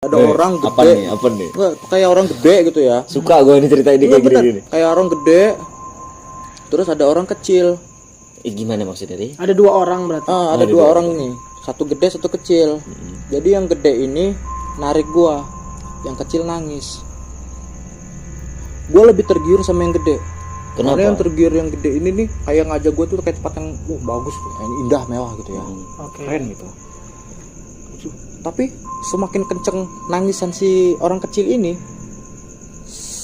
Ada orang gede. Apa nih? Nggak, kayak orang gede gitu ya. Suka gue nih cerita ini kayak gini. Kayak orang gede. Terus ada orang kecil. Gimana maksudnya nih? Ada 2 orang berarti. Ada 2 orang nih. Satu gede, satu kecil. Jadi yang gede ini narik gua. Yang kecil nangis. Gua lebih tergiur sama yang gede. Kenapa? Karena yang tergiur yang gede ini nih kayak ngajak gua tuh kayak tempat yang bagus, indah, mewah gitu ya. Keren gitu. Tapi semakin kenceng nangisan si orang kecil ini,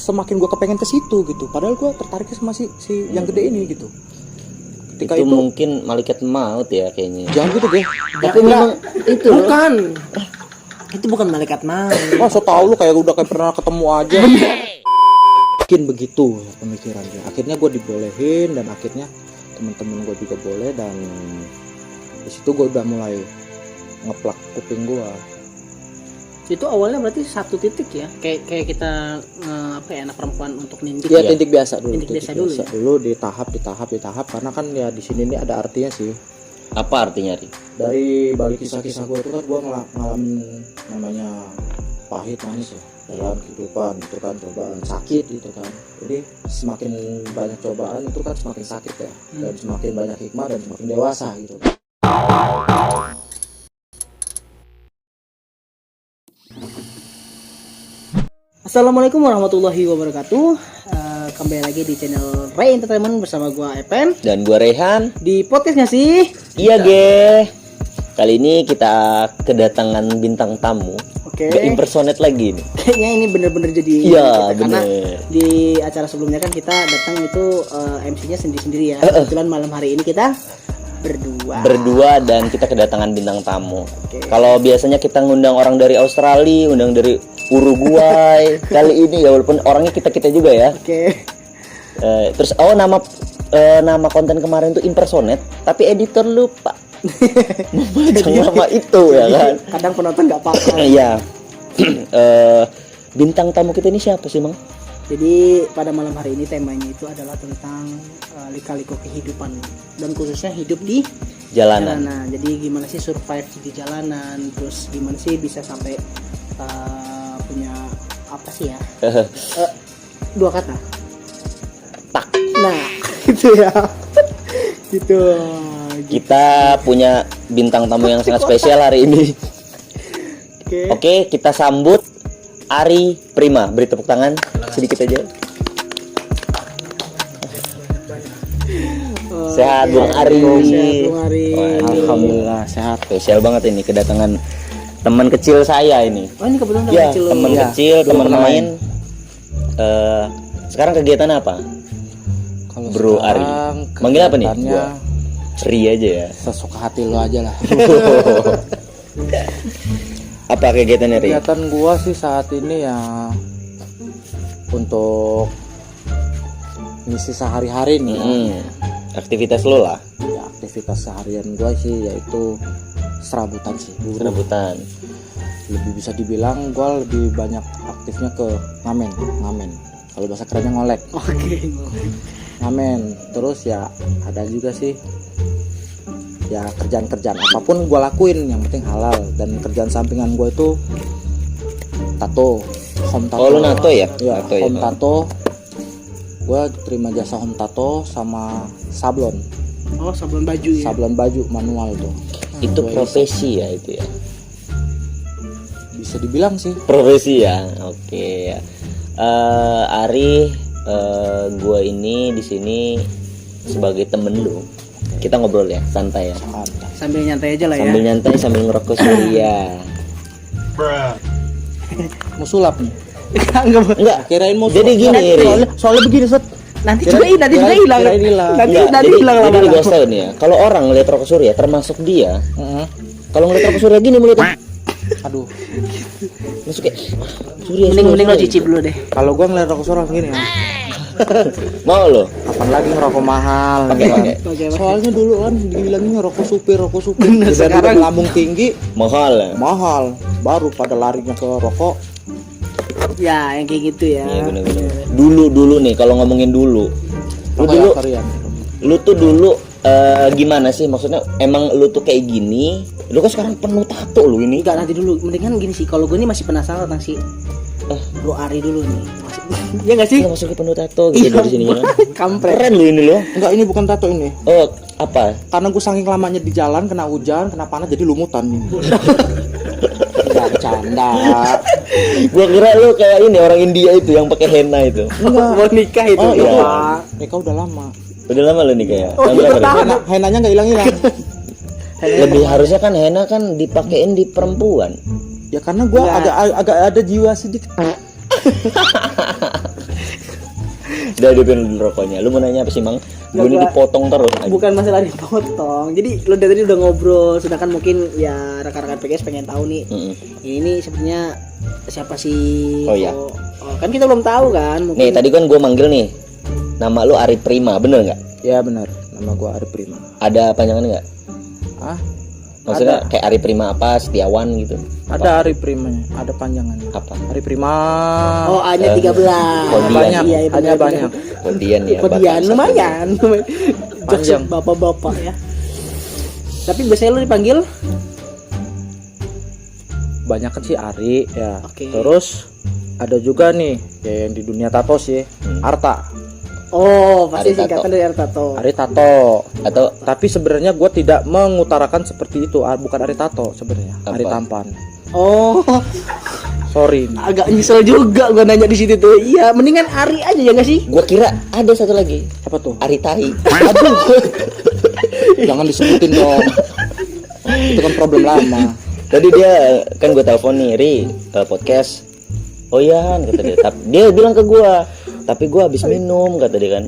semakin gue kepengen ke situ gitu. Padahal gue tertariknya sama si yang gede ini gitu. Ketika itu mungkin malaikat maut ya kayaknya. Jangan gitu deh. Tapi memang itu bukan. Itu bukan malaikat maut. Wah, so tau lu kayak udah kayak pernah ketemu aja. Mungkin begitu ya pemikirannya. Akhirnya gue dibolehin dan akhirnya teman-teman gue juga boleh, dan di situ gue udah mulai ngeplak kuping gue. Itu awalnya berarti satu titik ya, kayak kita anak perempuan untuk nindik ya. Titik biasa dulu. Titik biasa dulu ya? Dulu di tahap karena kan ya di sini nih ada artinya sih. Apa artinya, Ri? Dari balik kisah-kisah gue itu kan gue ngalamin namanya pahit manis ya dalam kehidupan, itu kan cobaan sakit gitu kan. Jadi semakin banyak cobaan itu kan semakin sakit ya, dan semakin banyak hikmah dan semakin dewasa gitu. Assalamualaikum warahmatullahi wabarakatuh. Kembali lagi di channel Ray Entertainment bersama gua Epen Dan gua Rehan. di podcast nggak sih? Iya, Ge. Kali ini kita kedatangan bintang tamu. Oke. Gak impersonate lagi nih. Kayaknya ini bener-bener jadi Iya, karena bener. di acara sebelumnya kan kita datang itu MC-nya sendiri-sendiri ya. Kebetulan malam hari ini kita berdua Dan kita kedatangan bintang tamu. Oke. Kalau biasanya kita ngundang orang dari Australia, undang dari Uruguay. Kali ini ya walaupun orangnya kita juga ya. Oke. Terus nama konten kemarin tuh impersonate, tapi editor lupa membaca nama itu ya kan. Kadang penonton nggak paham. Iya. Bintang tamu kita ini siapa sih, Mang? Jadi pada malam hari ini temanya itu adalah tentang lika-liku kehidupan dan khususnya hidup di Jalanan. Jadi gimana sih survive di jalanan, terus gimana sih bisa sampai punya apa sih ya? 2 kata. Tak. Nah, gitu ya. Gitu. Kita punya bintang tamu yang sangat spesial hari ini. Oke, kita sambut Ari Prima. Beri tepuk tangan sedikit aja. Sehat Bung Ari. Sehat Bung Ari. Alhamdulillah sehat. Spesial banget ini kedatangan teman kecil saya ini. Oh, ini kebetulan teman Ya, kecil. teman Ya. kecil, teman main. Sekarang kegiatan apa? Kalau Bro Ari. sekarang Manggil apa nih? kegiatannya Gua. Ri aja ya. sesuka hati lu aja lah. Apa kegiatannya, Ri? Kegiatan gua sih saat ini ya untuk misi sehari-hari nih ya. Aktivitas lo lah. Ya, aktivitas seharian gua sih yaitu serabutan sih, buruh. Serabutan. Lebih bisa dibilang gua lebih banyak aktifnya ke ngamen. Kalau bahasa kerennya ngolek. Oke. Ngamen. Terus ya ada juga sih ya kerjaan-kerjaan apapun gue lakuin yang penting halal, dan kerjaan sampingan gue itu tato, home tato. Oh, lu nato ya? Ya, Nato ya, home Bang. tato. Gue terima jasa home tato sama sablon. Oh, sablon baju ya. Sablon baju manual tuh. Itu Gua profesi ya itu ya. bisa dibilang sih. Profesi ya. Oke. Ari, gue ini di sini sebagai temen lu. Kita ngobrol ya, santai ya. Sambil nyantai aja lah ya. Sambil nyantai sambil ngerokok Surya. Mau sulap nih. Enggak. Kirain mau Jadi sulap. gini, Ri. Soalnya begini, Set. Nanti juga hilang. Nanti Enggak, nanti hilang Jadi lama-lama. gue tahu nih ya. Kalau orang ngeliat rokok Surya, termasuk dia, kalau ngeliat rokok Surya gini mulutnya, Aduh. masuk kayak Surya. Mending lo cicip dulu deh. Kalau gue ngeliat rokok suara gini ya. Mau lo? Kapan lagi ngerokok mahal? Oke, gitu kan. oke. Oke, Soalnya dulu kan dibilangnya rokok supir. Bener, sekarang lambung tinggi Mahal ya? mahal, baru pada larinya ke rokok. ya yang kayak gitu ya. Iya benar-benar. Dulu nih kalau ngomongin dulu, Rokok yang varian. lu tuh dulu gimana sih maksudnya? Emang lu tuh kayak gini? Lu kan sekarang penuh tato lu ini. Enggak, nanti dulu. Mendingan gini sih. Kalau gue nih masih penasaran tentang si Bro Ari dulu nih. Iya enggak sih? Iya, masuk ke penuh tato gitu dari sini kan. Kampret. Keren lu ini lo. Enggak, ini bukan tato ini. Oh, apa? Karena gue saking lamanya di jalan, kena hujan, kena panas, jadi lumutan. Enggak bercanda. Gua kira lu kayak ini orang India itu yang pakai henna itu. Mau nikah itu. Oh iya. iya, nikah udah lama. Udah lama lu nih kayak. Oh, iya, Henanya nggak hilang-hilang. Lebih harusnya kan henna kan dipakein di perempuan. Ya karena gue agak ada jiwa sedikit. Udah dipin dulu rokoknya. Lu mau nanya apa sih, Mang? Gue ini dipotong terus. Bukan masalah dipotong. Jadi lu dari tadi udah ngobrol, sedangkan mungkin ya rekan-rekan PKS pengen tahu nih. Ini sebenarnya siapa sih? Oh iya. Kan kita belum tahu kan. Mungkin. Nih tadi kan gue manggil nih. Nama lu Ari Prima, bener nggak? Ya benar. Nama gue Ari Prima. Ada panjangan nggak? Ah? Maksudnya kayak Ari Prima apa? Setiawan gitu? Ada Ari Primanya, ada panjangannya. Apa? Ari Prima. Oh, hanya 13. Banyak, Iya, hanya banyak. Kodian ya. Kodian lumayan. Panjang. Bapak-bapak ya. Tapi biasanya lu dipanggil Banyak kan sih Ari ya. Oke. Terus ada juga nih ya yang di dunia tato sih, Arta. Oh, pasti Ari singkatan Tato. dari Ari Tato. Ari Tato. Atau Tapi sebenarnya gue tidak mengutarakan seperti itu. Bukan Ari Tato sebenarnya. Apa? Ari Tampan. Oh, Sorry. agak nyesel juga gua nanya di situ tuh. Iya, mendingan Ari aja ya nggak sih? gue kira ada satu lagi. Apa tuh? Ari Tai. Aduh. Jangan disebutin dong. Itu kan problem lama. Tadi dia kan gue telepon nih, Ri, podcast. Oh iya, Han, kata dia. Dia bilang ke gue, tapi gue habis minum, kata dia kan.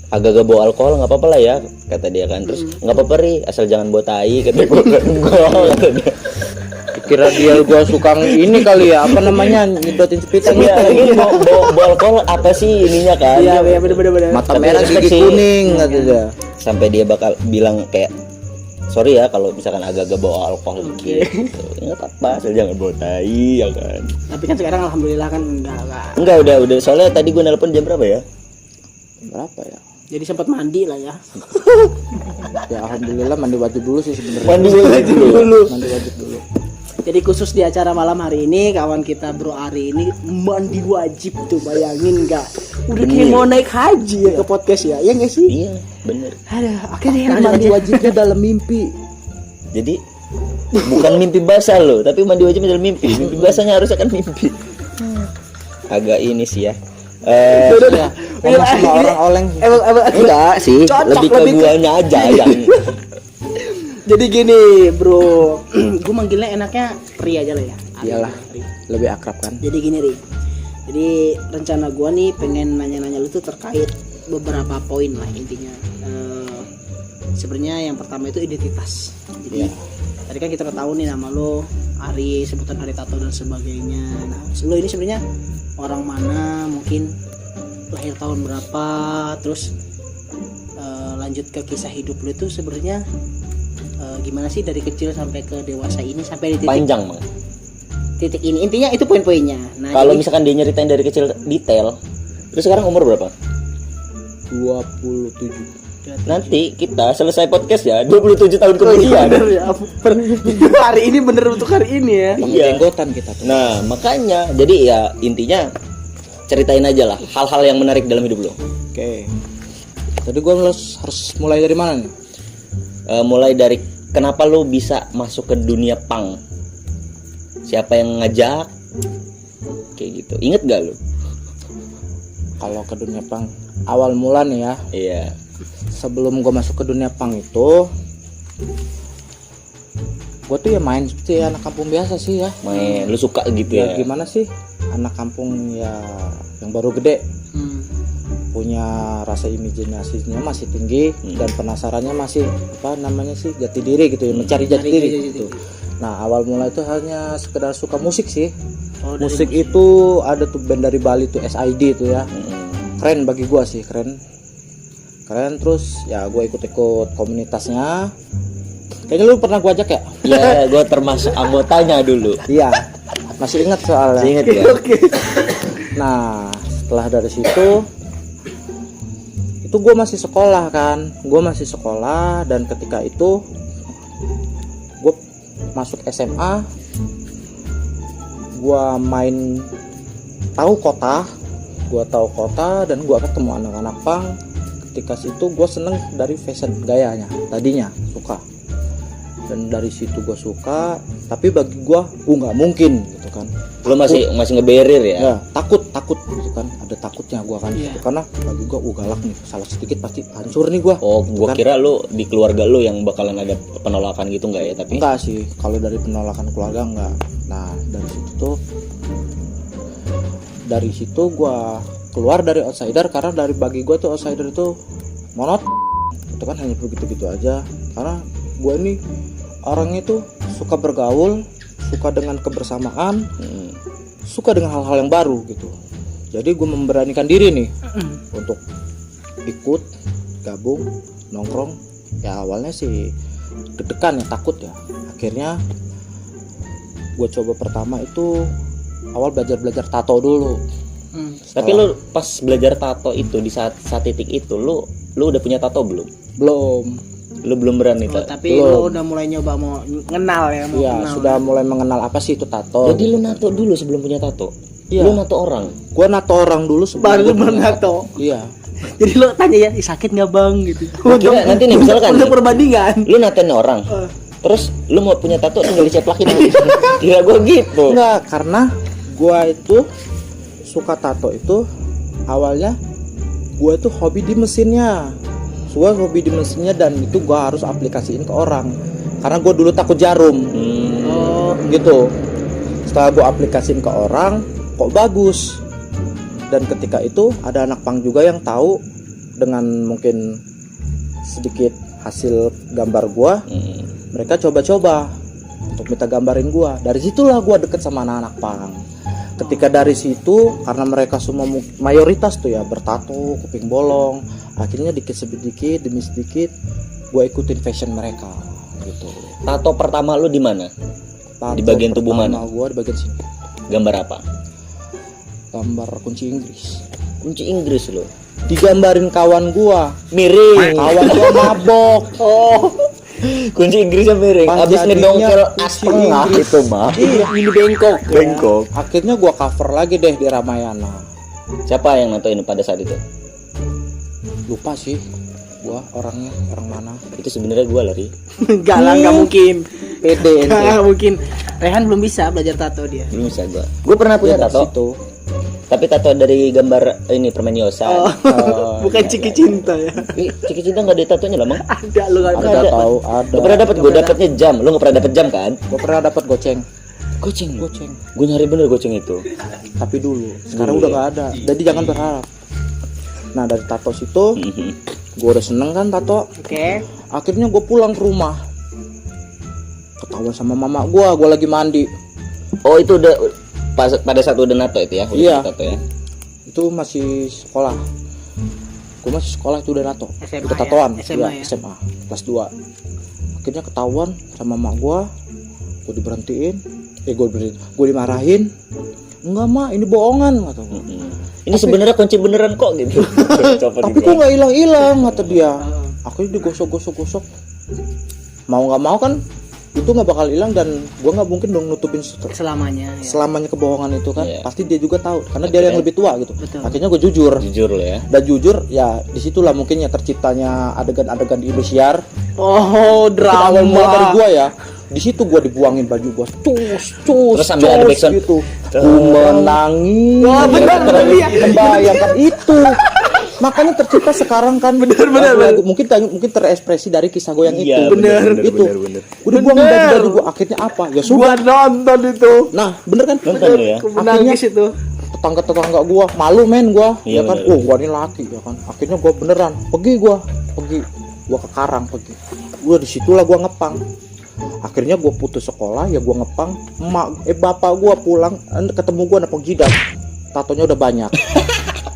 Agak-agak bawa alkohol nggak apa-apa lah ya, kata dia kan. Terus nggak apa-apa, Ri, asal jangan bawa tai, kata gue. Kata dia. Kira dia gue suka ini kali ya, apa namanya, nyedotin sepitan. Iya, lagi bawa alkohol apa sih ininya kan? Iya, bener. Mata Tapi merah respect gigi sih. kuning kata dia. Sampai dia bakal bilang kayak, sorry ya kalau misalkan agak-agak bawa alkohol dikit. Enggak apa-apa, asal jangan bawa tai ya kan. Tapi kan sekarang alhamdulillah kan enggak. Enggak, udah. Soalnya tadi gue nelpon jam berapa ya? Berapa ya? Jadi sempat mandi lah ya. Ya alhamdulillah mandi wajib dulu sih sebenarnya. Mandi wajib dulu. Mandi wajib dulu. Jadi khusus di acara malam hari ini kawan kita Bro Ari ini mandi wajib tuh, bayangin nggak? Udah kayak mau naik haji ya ke podcast ya, ya nggak sih? Iya, bener. Aduh, akhirnya Kan mandi wajibnya dalam mimpi. Jadi bukan mimpi basah loh, tapi mandi wajib dalam mimpi. Mimpi basahnya harusnya kan mimpi. Agak ini sih ya. Ya, ngomong sama orang oleng. Enggak sih, Cocok, lebih ke lebih ke- guanya aja yang Jadi gini Bro, gue manggilnya enaknya Ri aja lah ya. Ari. Iyalah. Ri. Lebih akrab kan. Jadi gini Ri, jadi rencana gue nih pengen nanya-nanya lu tuh terkait beberapa poin lah intinya. Sebenarnya yang pertama itu identitas. Jadi tadi kan kita udah tahu nih nama lo Ari, sebutan Ari Tato dan sebagainya. Nah lo ini sebenarnya orang mana, mungkin lahir tahun berapa, terus lanjut ke kisah hidup lo itu sebenarnya gimana sih dari kecil sampai ke dewasa ini, sampai di panjang, Mang. titik ini, intinya itu poin-poinnya. Nah Kalau jadi- misalkan dia nyeritain dari kecil detail, terus sekarang umur berapa? 27. Nanti kita selesai podcast ya 27 tahun kemudian. Bener ya, hari ini bener untuk hari ini ya. Iya. Jenggotan kita tuh. Nah, makanya jadi ya intinya ceritain aja lah hal-hal yang menarik dalam hidup lo. Oke. Tadi gue harus mulai dari mana nih? Mulai dari kenapa lo bisa masuk ke dunia punk? Siapa yang ngajak? Kayak gitu. Ingat gak lo? Kalau ke dunia punk, awal mula nih ya. Iya. Sebelum gue masuk ke dunia punk itu, gue tuh ya main seperti anak kampung biasa sih ya. Main, lu suka gitu Ya ya? gimana sih, anak kampung ya yang baru gede, punya rasa imajinasinya masih tinggi dan penasarannya masih apa namanya sih, jati diri gitu ya, mencari jati diri gitu. Nah awal mula itu hanya sekedar suka musik sih. Musik itu ada tuh band dari Bali tuh, SID itu ya. Keren bagi gua sih, keren terus ya gue ikut komunitasnya. Kayaknya lu pernah gua ajak ya? Iya, gue termasuk anggotanya dulu. Iya, masih ingat soalnya. Ingat ya? Nah setelah dari situ itu itu gue masih sekolah kan, dan ketika itu gue masuk SMA, gue tahu kota dan gue ketemu anak-anak punk. Ketika situ gue seneng dari fashion gayanya, tadinya suka, dan dari situ gue suka. Tapi bagi gue nggak mungkin gitu kan. Lo masih ngeberir ya? Ya takut gitu kan, ada takutnya gue kan. Gitu. Karena bagi gue galak nih, salah sedikit pasti hancur nih gue. Oh, gue kan? kira lo di keluarga lo yang bakalan ada penolakan gitu nggak ya? Tapi enggak sih, kalau dari penolakan keluarga enggak. Nah dari situ gue keluar dari outsider, karena bagi gue tuh outsider itu monot itu kan, hanya begitu aja. Karena gue ini orangnya tuh suka bergaul, suka dengan kebersamaan, suka dengan hal-hal yang baru gitu. Jadi gue memberanikan diri nih untuk ikut gabung nongkrong. Ya awalnya sih deg-degan ya, takut ya. Akhirnya gue coba pertama itu awal belajar tato dulu. Tapi lu pas belajar tato itu di saat titik itu lu udah punya tato belum? Lu belum berani tapi lu udah mulai nyoba mau kenal ya, Iya, sudah mulai mengenal apa sih itu tato. Jadi lu nato dulu sebelum punya tato? Iya. Lu nato orang? Gua nato orang dulu sebelum baru lu nato. Iya. Jadi lu tanya ya, sakit nggak bang gitu. Kira nanti nih misalkan udah perbandingan. Lu natain orang. Terus lu mau punya tato tinggal diceplakin aja. Kira gua gitu. Enggak, karena gua itu suka tato itu awalnya gue tuh hobi di mesinnya, dan itu gue harus aplikasiin ke orang karena gue dulu takut jarum. Gitu. Setelah gue aplikasiin ke orang, kok bagus. Dan ketika itu ada anak pang juga yang tahu dengan mungkin sedikit hasil gambar gue, mereka coba-coba untuk minta gambarin gue. Dari situlah gue deket sama anak-anak pang. Ketika dari situ, karena mereka semua mayoritas tuh ya bertato, kuping bolong, akhirnya sedikit demi sedikit gue ikutin fashion mereka gitu. Tato pertama lu di mana? Di bagian tubuh mana? Gue di bagian sini. Gambar apa? Gambar kunci Inggris. Kunci Inggris lo? Digambarin kawan gue. Miring. Kawan gue mabok. Kunci Inggrisnya miring. Abis ngedongkel setengah itu mah. Iya, ini bengkok. Akhirnya gua cover lagi deh di Ramayana. Siapa yang natoin pada saat itu? Lupa sih gua orang mana. Itu sebenarnya gua lari. Enggak mungkin. Pede ente. Enggak mungkin. Rehan belum bisa belajar tato dia. Belum bisa gua. Gua pernah punya tato. Situ. Tapi tato dari gambar ini permen Yosan. Bukan Ciki Cinta ya. Ciki Cinta enggak ada tatonya lah, Mang. Ada lu kan. Ada tahu, ada. Lu pernah dapat? Gua dapatnya jam. Lu enggak pernah dapat jam kan? Gua pernah dapat goceng. Gua nyari bener goceng itu. Tapi dulu, sekarang udah enggak ada. Jadi jangan berharap. Nah, dari tato situ gua udah seneng kan tato. Oke. Akhirnya gua pulang ke rumah. Ketahuan sama mama gua lagi mandi. Oh, itu udah pada saat udah nato itu ya? Iya. Tato ya. Itu masih sekolah. Gue masih sekolah itu udah nato. SMA udah tatoan. SMA ya? SMA kelas 2. Akhirnya ketahuan sama mak gue diberhentiin. Gue dimarahin. Enggak mah, ini bohongan kata gue. Ini sebenarnya kunci beneran kok gitu. Tapi kok nggak hilang kata dia. Akhirnya digosok. Mau nggak mau kan itu nggak bakal hilang, dan gue nggak mungkin dong nutupin selamanya kebohongan itu kan. Pasti dia juga tahu karena akhirnya, dia yang lebih tua gitu. Betul. Akhirnya gue jujur lo ya, dan jujur ya disitulah mungkin ya terciptanya adegan-adegan di Indosiar. Drama awal mulai dari gue ya, di situ gue dibuangin baju gue terus sambil ada backsound gitu. Gue menangis. Benar membayangkan itu. Makanya tercipta sekarang kan benar. Mungkin terekspresi dari kisah gue yang itu. Benar. Gue dibuangin baju gue, akhirnya apa? Ya sudah. Gua nonton itu. Nah, bener kan? Nonton ya. Akhirnya itu. Tetangga gue malu men gue, Iya, ya kan? bener. Gue ini laki ya kan. Akhirnya gue beneran pergi gue ke Karang pergi. Gue di situlah gue ngepang. Akhirnya gue putus sekolah ya gue ngepang. Bapak gue pulang ketemu gue nepok jidat. Tatonya udah banyak.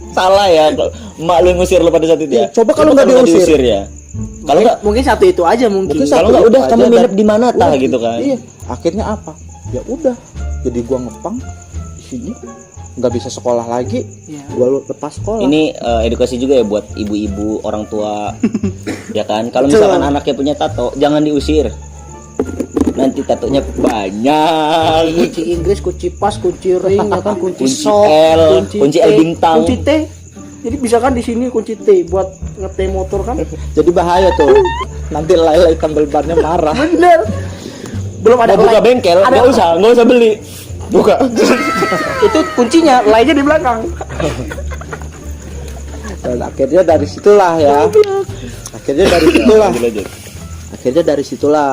Salah ya, emak lu yang ngusir lu pada saat itu ya. Coba kalau nggak diusir ya. Kalau nggak mungkin satu itu aja mungkin. Kalau nggak udah kamu nginep di mana tah gitu kan. Iya. Akhirnya apa? Ya udah. Jadi gua ngepang di sini nggak bisa sekolah lagi, Iya. gua lepas sekolah. Ini edukasi juga ya buat ibu-ibu orang tua. Ya kan, kalau misalkan anaknya punya tato jangan diusir, nanti tatonya banyak. Kunci Inggris, kunci pas, kunci ring, ya kan, kunci Kunci sok, L, kunci L bintang. kunci T. Jadi bisa kan di sini kunci T buat ngetem motor kan? Jadi bahaya tuh. Nanti lay tambal bannya marah. Bener. Belum ada Mau buka lay. bengkel, Ada- nggak usah beli. Buka. Itu kuncinya, laynya di belakang. Dan akhirnya dari situlah ya. Akhirnya dari situlah. Lanjut. Akhirnya dari situlah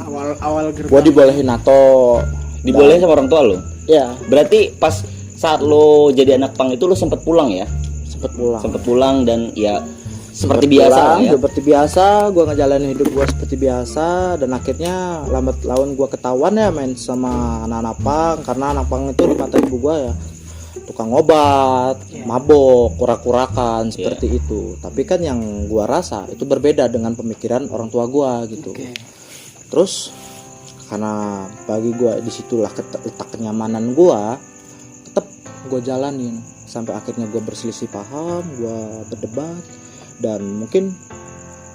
Awal gua gerbang. dibolehin nato. Dibolehin sama orang tua lo. Ya, Berarti pas saat lo jadi anak pang itu lo sempet pulang ya? sempet pulang. Sempet pulang dan ya seperti Sempet biasa pulang, lah ya. seperti biasa, gua ngejalanin hidup gua seperti biasa, dan akhirnya lambat laun gua ketahuan ya main sama anak-anak pang, karena anak pang itu di mata ibu gua ya tukang obat, mabok, kurak-kurakan seperti itu. Tapi kan yang gua rasa itu berbeda dengan pemikiran orang tua gua gitu. Oke. Terus karena bagi gua disitulah letak kenyamanan gua, tetap gua jalanin sampai akhirnya gua berselisih paham, gua berdebat, dan mungkin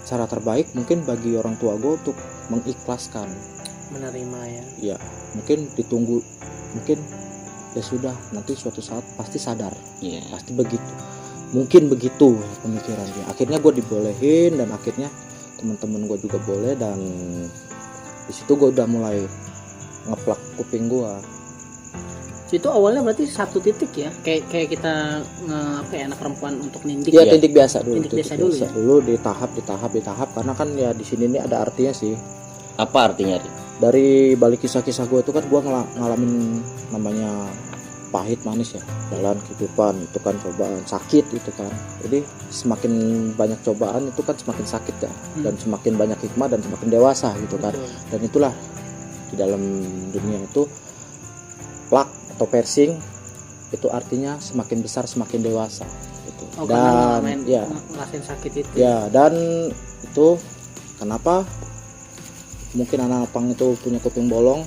cara terbaik mungkin bagi orang tua gua untuk mengikhlaskan. Menerima ya. Ya mungkin ditunggu, mungkin ya sudah, nanti suatu saat pasti sadar, Iya. pasti begitu, mungkin begitu pemikirannya. Akhirnya gue dibolehin, dan akhirnya teman-teman gue juga boleh, dan di situ gue udah mulai ngeplak kuping gue. Itu awalnya berarti satu titik ya. Kayak kita apa ya, anak perempuan untuk nindik Ya ya. titik biasa dulu, Titik biasa dulu ya? dulu di tahap, karena kan ya di sini nih ada artinya sih. Apa artinya, Ri? Dari balik kisah-kisah gue itu kan gue ngalamin namanya pahit manis ya, jalan kehidupan itu kan, cobaan sakit itu kan. Jadi semakin banyak cobaan itu kan semakin sakit ya, dan semakin banyak hikmah dan semakin dewasa gitu kan. Betul. Dan itulah di dalam dunia itu plak atau piercing itu artinya semakin besar semakin dewasa gitu. Oh, karena Dan ya ngerasain sakit itu. ya, dan itu kenapa mungkin anak pang itu punya kuping bolong,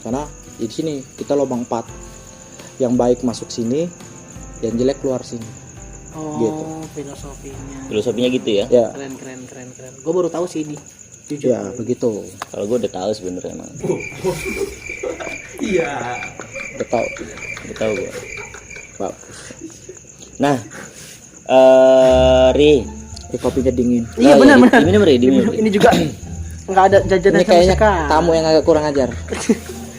karena di sini kita lubang 4, yang baik masuk sini, yang jelek keluar sini. Oh, Gitu. filosofinya. Filosofinya gitu ya. Ya, Keren. Gue baru tahu sih di. Jujur. ya begitu. Kalau gue udah tahu sebenarnya emang. Udah tahu. Udah tahu gue. Pak, Nah, Ri. kopinya dingin. Iya, benar. Diminum, Ri, diminum. Ini juga nggak ada jajanan Ini kayaknya sama sekali. tamu yang agak kurang ajar.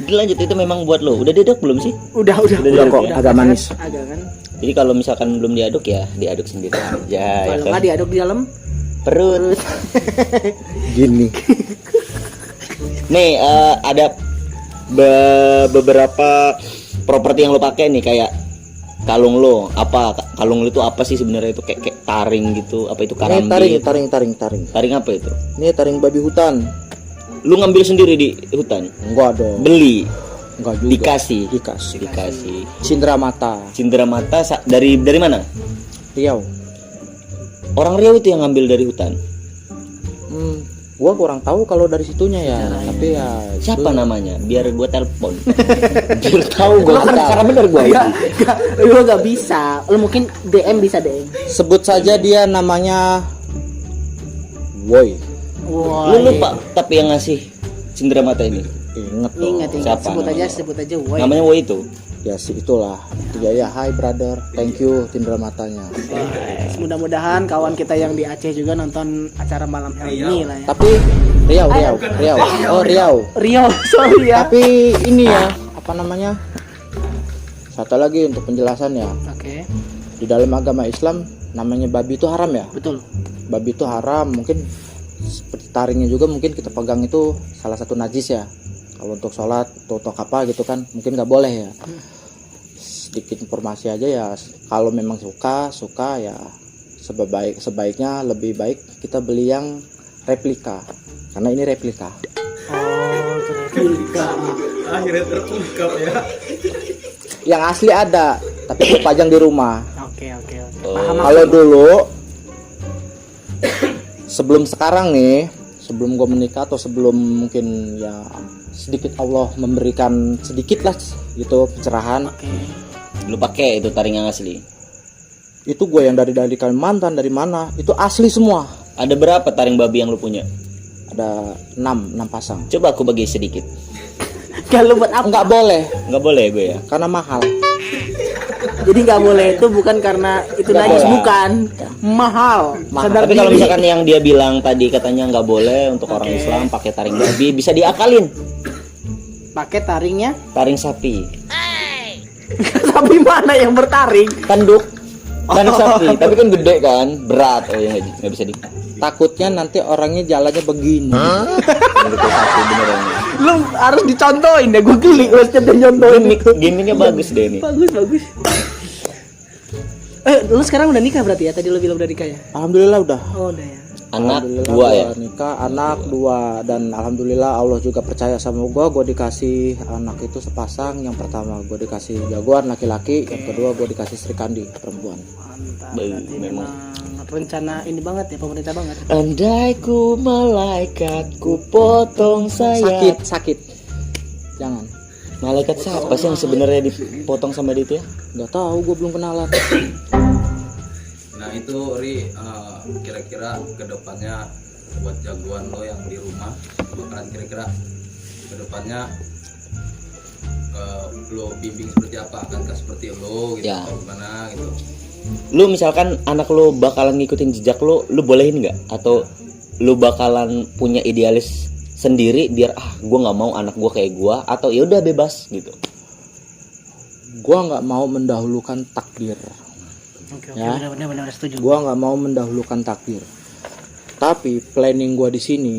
Dilanjut, itu memang buat lo. Udah diaduk belum sih? Udah Udah kok, agak manis. Agak kan. Jadi kalau misalkan belum diaduk ya diaduk sendiri aja ya Kalau kan? nggak diaduk di dalam Perut. Gini. Nih ada beberapa properti yang lo pakai nih, kayak kalung lo. Kalung lo itu apa sih sebenarnya? Itu kayak taring gitu, apa itu Ini karambit? taring. Taring apa itu? Ini taring babi hutan. Lu ngambil sendiri di hutan? Enggak dong. Beli? Enggak juga. Dikasih? Dikasih. Dikasih. Cindera mata. Cindera mata dari mana? Riau. Orang Riau itu yang ngambil dari hutan. Gua kurang tahu kalau dari situnya ya, tapi ya Siapa namanya? Biar gua telepon. biar tahu gua cara bener gua. lu nggak bisa. Lu mungkin DM bisa DM. Sebut saja dia namanya Woi. Wah. Lu lupa tapi yang ngasih cindera mata ini. Ingat dong. Ingat. Siapa Sebut aja. Woi. Namanya Wo itu. Ya sih itulah. Ya hi brother. Thank you cindera matanya. Mudah-mudahan kawan kita yang di Aceh juga nonton acara malam hari ini lah ya. Tapi Riau. Oh Riau. Rio, sorry ya. Tapi ini ya, apa namanya? Satu lagi untuk penjelasan ya. Oke, Di dalam agama Islam namanya babi itu haram ya. betul. Babi itu haram, mungkin seperti taringnya juga mungkin kita pegang itu salah satu najis ya. Kalau untuk sholat atau untuk apa gitu kan mungkin nggak boleh ya. Sedikit informasi aja ya, kalau memang suka ya sebaiknya lebih baik kita beli yang replika, karena ini replika. Oh, replika. Akhirnya terungkap ya. Yang asli ada tapi terpajang di rumah. Oke. Oh. Kalau dulu sebelum sekarang nih, sebelum gue menikah atau sebelum mungkin ya sedikit Allah memberikan sedikit lah gitu pencerahan. Oke. Lu pakai itu taring yang asli. Itu gue yang dari Kalimantan, dari mana, itu asli semua. Ada berapa taring babi yang lu punya? Ada 6 pasang. Coba aku bagi sedikit. Kalau buat apa? Nggak boleh Nggak boleh gue ya. karena mahal. Jadi nggak boleh itu bukan karena itu Nggak najis, boleh. bukan. Mahal. Sadar Tapi kalau diri. misalkan yang dia bilang tadi katanya nggak boleh untuk orang Islam pakai taring babi, bisa diakalin. Pakai taringnya. Taring sapi, Tapi mana yang bertaring? tanduk, taring sapi. Tapi kan gede kan, berat. Oh ya nggak bisa di. Takutnya nanti orangnya jalannya begini. Gitu sapi beneran. Lu harus dicontohin deh, gue geli lu setiap dia nyontohin. Gimiknya bagus deh ini. Bagus. Lu sekarang udah nikah berarti ya? Tadi lu bilang udah nikah ya? Alhamdulillah udah. Oh, udah ya. Anak Alhamdulillah 2 ya. gua nikah, anak 2, dan alhamdulillah Allah juga percaya sama gue dikasih anak itu sepasang. Yang pertama gue dikasih jagoan laki-laki, yang kedua gue dikasih Sri Kandi perempuan. Mantap. Baik, Berarti memang. memang rencana ini banget ya, pemerintah banget. Andai ku malaikat ku potong sayap. Sakit jangan. Malaikat siapa sih yang sebenarnya dipotong sama dia itu ya? Nggak tahu, gue belum kenalan. Nah itu Ri, kira-kira kedepannya buat jagoan lo yang di rumah bakalan kira-kira kedepannya lo bimbing seperti apa, akankah seperti lo gitu Ya. atau gimana gitu. Lu misalkan anak lu bakalan ngikutin jejak lu bolehin nggak? Atau lu bakalan punya idealis sendiri biar gue nggak mau anak gue kayak gue, atau ya udah bebas gitu? Gue nggak mau mendahulukan takdir. Oke, Ya. benar setuju. Gue nggak mau mendahulukan takdir. Tapi planning gue di sini,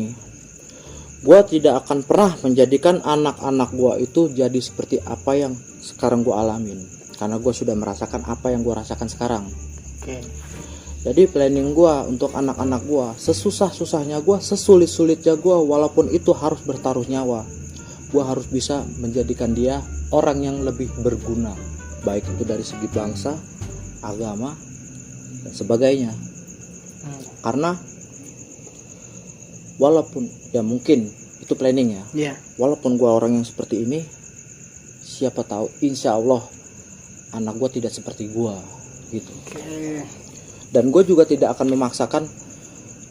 gue tidak akan pernah menjadikan anak-anak gue itu jadi seperti apa yang sekarang gue alamin. Karena gue sudah merasakan apa yang gue rasakan sekarang. Oke. Jadi planning gue untuk anak-anak gue, sesusah-susahnya gue, sesulit-sulitnya gue, walaupun itu harus bertaruh nyawa, gue harus bisa menjadikan dia orang yang lebih berguna, baik itu dari segi bangsa, agama, dan sebagainya. Karena walaupun ya mungkin itu planning ya, Iya. walaupun gue orang yang seperti ini, siapa tahu insya Allah anak gue tidak seperti gue gitu. Oke. Dan gue juga tidak akan memaksakan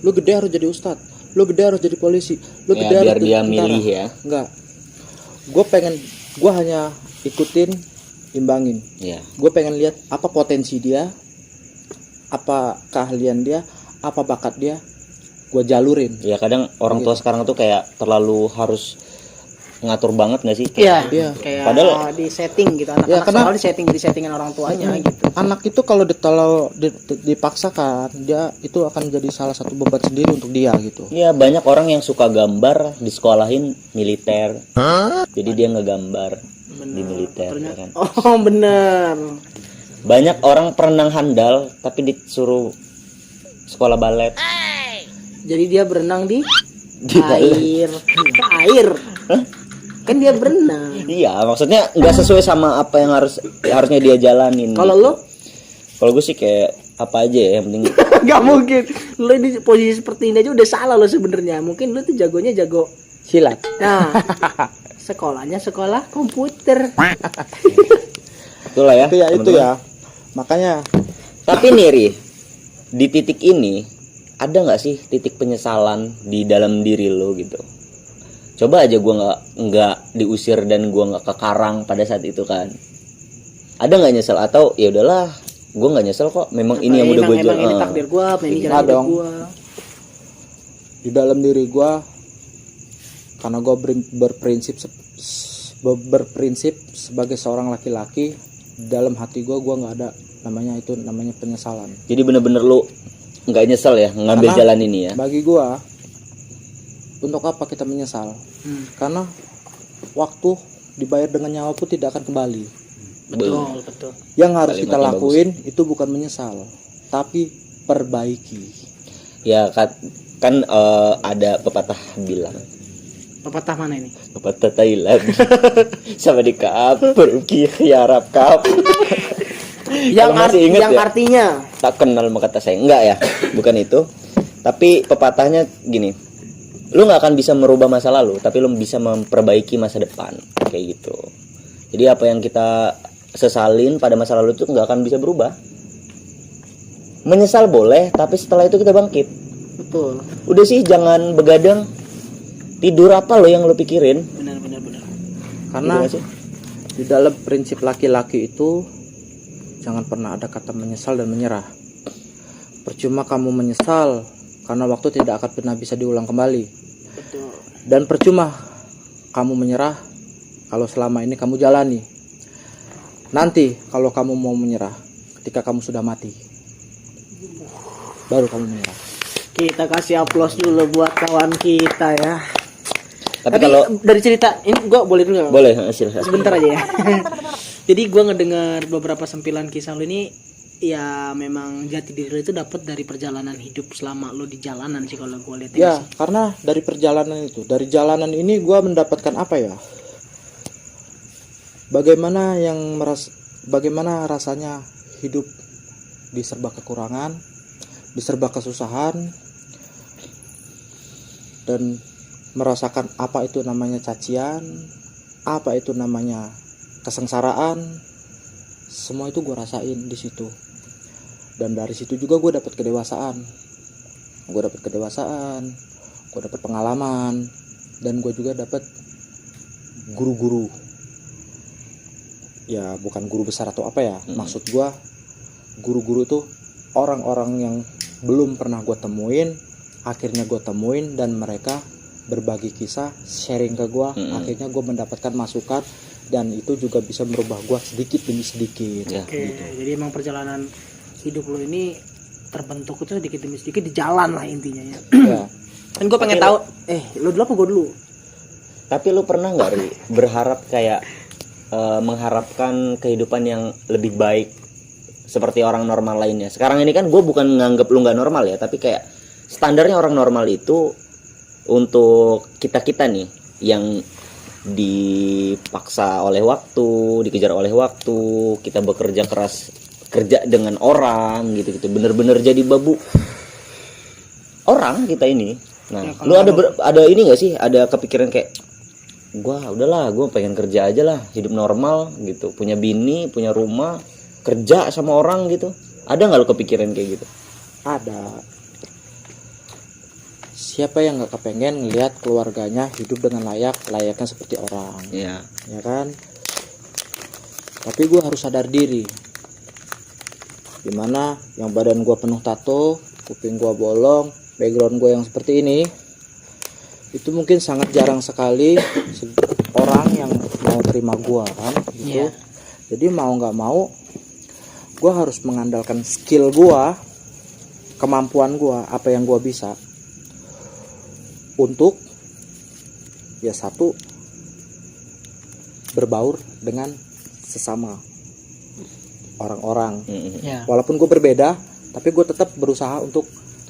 lu gede harus jadi ustadz, lu gede harus jadi polisi, lu Ya, gede harus biar jadi dia tentara. milih ya. Enggak, gue hanya ikutin, imbangin. Ya. Gue pengen lihat apa potensi dia, apa keahlian dia, apa bakat dia, gue jalurin. Ya kadang orang tua sekarang tuh kayak terlalu harus ngatur banget nggak sih? Iya. Iya. Kayak Padahal- di setting gitu, anak-anak Ya, karena- sekolah di settingan orang tuanya gitu. Anak itu kalau dipaksakan, dia itu akan jadi salah satu beban sendiri untuk dia gitu. Iya, banyak orang yang suka gambar di sekolahin militer. Jadi dia ngegambar di militer ya kan. Oh, bener. Banyak orang perenang handal tapi disuruh sekolah balet. Jadi dia berenang di Di air. Air. Kan dia berenang. Iya, maksudnya nggak sesuai sama apa yang harusnya dia jalanin. Kalau gitu. lo Kalau gue sih kayak apa aja ya, yang penting nggak mungkin. Lo di posisi seperti ini aja udah salah lo sebenarnya. Mungkin lo tuh jagonya jago. Silat. Nah, sekolahnya sekolah komputer. itulah ya. Itu ya, itu teman-teman. ya. Makanya Tapi nih Ri, di titik ini ada nggak sih titik penyesalan di dalam diri lo gitu? Coba aja gue nggak diusir dan gue nggak ke karang pada saat itu kan. Ada nggak nyesel atau ya udahlah, gue nggak nyesel kok. Memang ini yang udah gue Emang ini jual. takdir gua, ini jalan Nah, hidup dong. gua. di dalam diri gue, karena gue berprinsip sebagai seorang laki-laki, dalam hati gue nggak ada namanya penyesalan. Jadi bener-bener lo nggak nyesel ya ngambil Karena jalan ini ya. Bagi gue, untuk apa kita menyesal? Karena waktu dibayar dengan nyawa pun tidak akan kembali. Betul. Yang harus kita Kalimatnya lakuin itu bukan menyesal, tapi perbaiki. Ya kan ada pepatah bilang, Pepatah mana ini? pepatah Thailand sama di kaap pergi khiarap kaap. Yang, Kalau masih inget yang ya? artinya Tak kenal sama kata saya, enggak ya, bukan itu. Tapi pepatahnya gini, lu nggak akan bisa merubah masa lalu, tapi lu bisa memperbaiki masa depan, kayak gitu. Jadi apa yang kita sesalin pada masa lalu itu nggak akan bisa berubah. Menyesal boleh, tapi setelah itu kita bangkit. Betul. Udah sih, jangan begadang. Tidur apa lo yang lo pikirin? Benar. Karena Gitu gak sih? di dalam prinsip laki-laki itu jangan pernah ada kata menyesal dan menyerah. Percuma kamu menyesal karena waktu tidak akan pernah bisa diulang kembali. Betul. Dan percuma kamu menyerah kalau selama ini kamu jalani. Nanti kalau kamu mau menyerah ketika kamu sudah mati, baru kamu menyerah. Kita kasih aplaus dulu buat kawan kita ya. Tapi Tapi kalau dari cerita ini gue boleh dulu nggak? boleh silahkan. Sebentar aja ya. Jadi gue ngedengar beberapa sempilan kisah lu ini, ya memang jati diri lu itu dapat dari perjalanan hidup selama lu di jalanan sih kalau gue lihat Ya, karena dari perjalanan itu, dari jalanan ini gue mendapatkan apa ya? Bagaimana rasanya hidup di serba kekurangan, di serba kesusahan, dan merasakan apa itu namanya cacian, apa itu namanya kesengsaraan. Semua itu gue rasain di situ. Dan dari situ juga gue dapat kedewasaan. Gue dapat pengalaman, dan gue juga dapat guru-guru. Ya, bukan guru besar atau apa ya. Maksud gue, guru-guru tuh orang-orang yang belum pernah gue temuin, akhirnya gue temuin, dan mereka berbagi kisah, sharing ke gue. Akhirnya gue mendapatkan masukan, dan itu juga bisa merubah gue sedikit demi sedikit. Ya. Oke, jadi emang perjalanan hidup lo ini terbentuk itu sedikit demi sedikit di jalan lah intinya ya. Ya. Dan gue pengen tahu, lo dulu apa gue dulu? Tapi lu pernah nggak Ri, berharap kayak mengharapkan kehidupan yang lebih baik seperti orang normal lainnya? Sekarang ini kan gue bukan nganggep lu nggak normal ya, tapi kayak standarnya orang normal itu untuk kita nih yang dipaksa oleh waktu, dikejar oleh waktu, kita bekerja keras, kerja dengan orang gitu, bener-bener jadi babu orang kita ini. Nah, Ya, lu ada ini nggak sih, ada kepikiran kayak gue pengen kerja aja lah, hidup normal gitu, punya bini, punya rumah, kerja sama orang gitu? Ada nggak lu kepikiran kayak gitu? Ada. Siapa yang nggak kepengen ngelihat keluarganya hidup dengan layaknya seperti orang, Iya. ya kan? Tapi gue harus sadar diri, dimana yang badan gue penuh tato, kuping gue bolong, background gue yang seperti ini, itu mungkin sangat jarang sekali orang yang mau terima gue kan, gitu. Iya. Jadi mau nggak mau, gue harus mengandalkan skill gue, kemampuan gue, apa yang gue bisa, untuk ya satu, berbaur dengan sesama orang-orang. Ya. Walaupun gue berbeda, tapi gue tetap berusaha untuk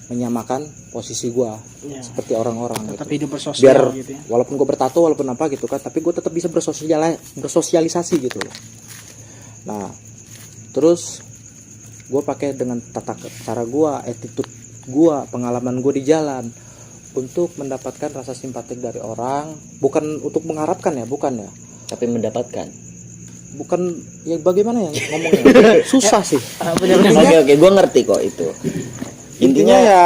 menyamakan posisi gue Ya. seperti orang-orang Tetap gitu. hidup bersosial Biar gitu ya. walaupun gue bertato, walaupun apa gitu kan, tapi gue tetap bisa bersosialisasi gitu loh. Nah, terus gue pakai dengan cara gue, attitude gue, pengalaman gue di jalan, untuk mendapatkan rasa simpatik dari orang, bukan untuk mengharapkan ya, bukan ya, Tapi mendapatkan. bukan ya, bagaimana ya ngomongnya, susah sih. Oke, gue ngerti kok itu. Intinya ya,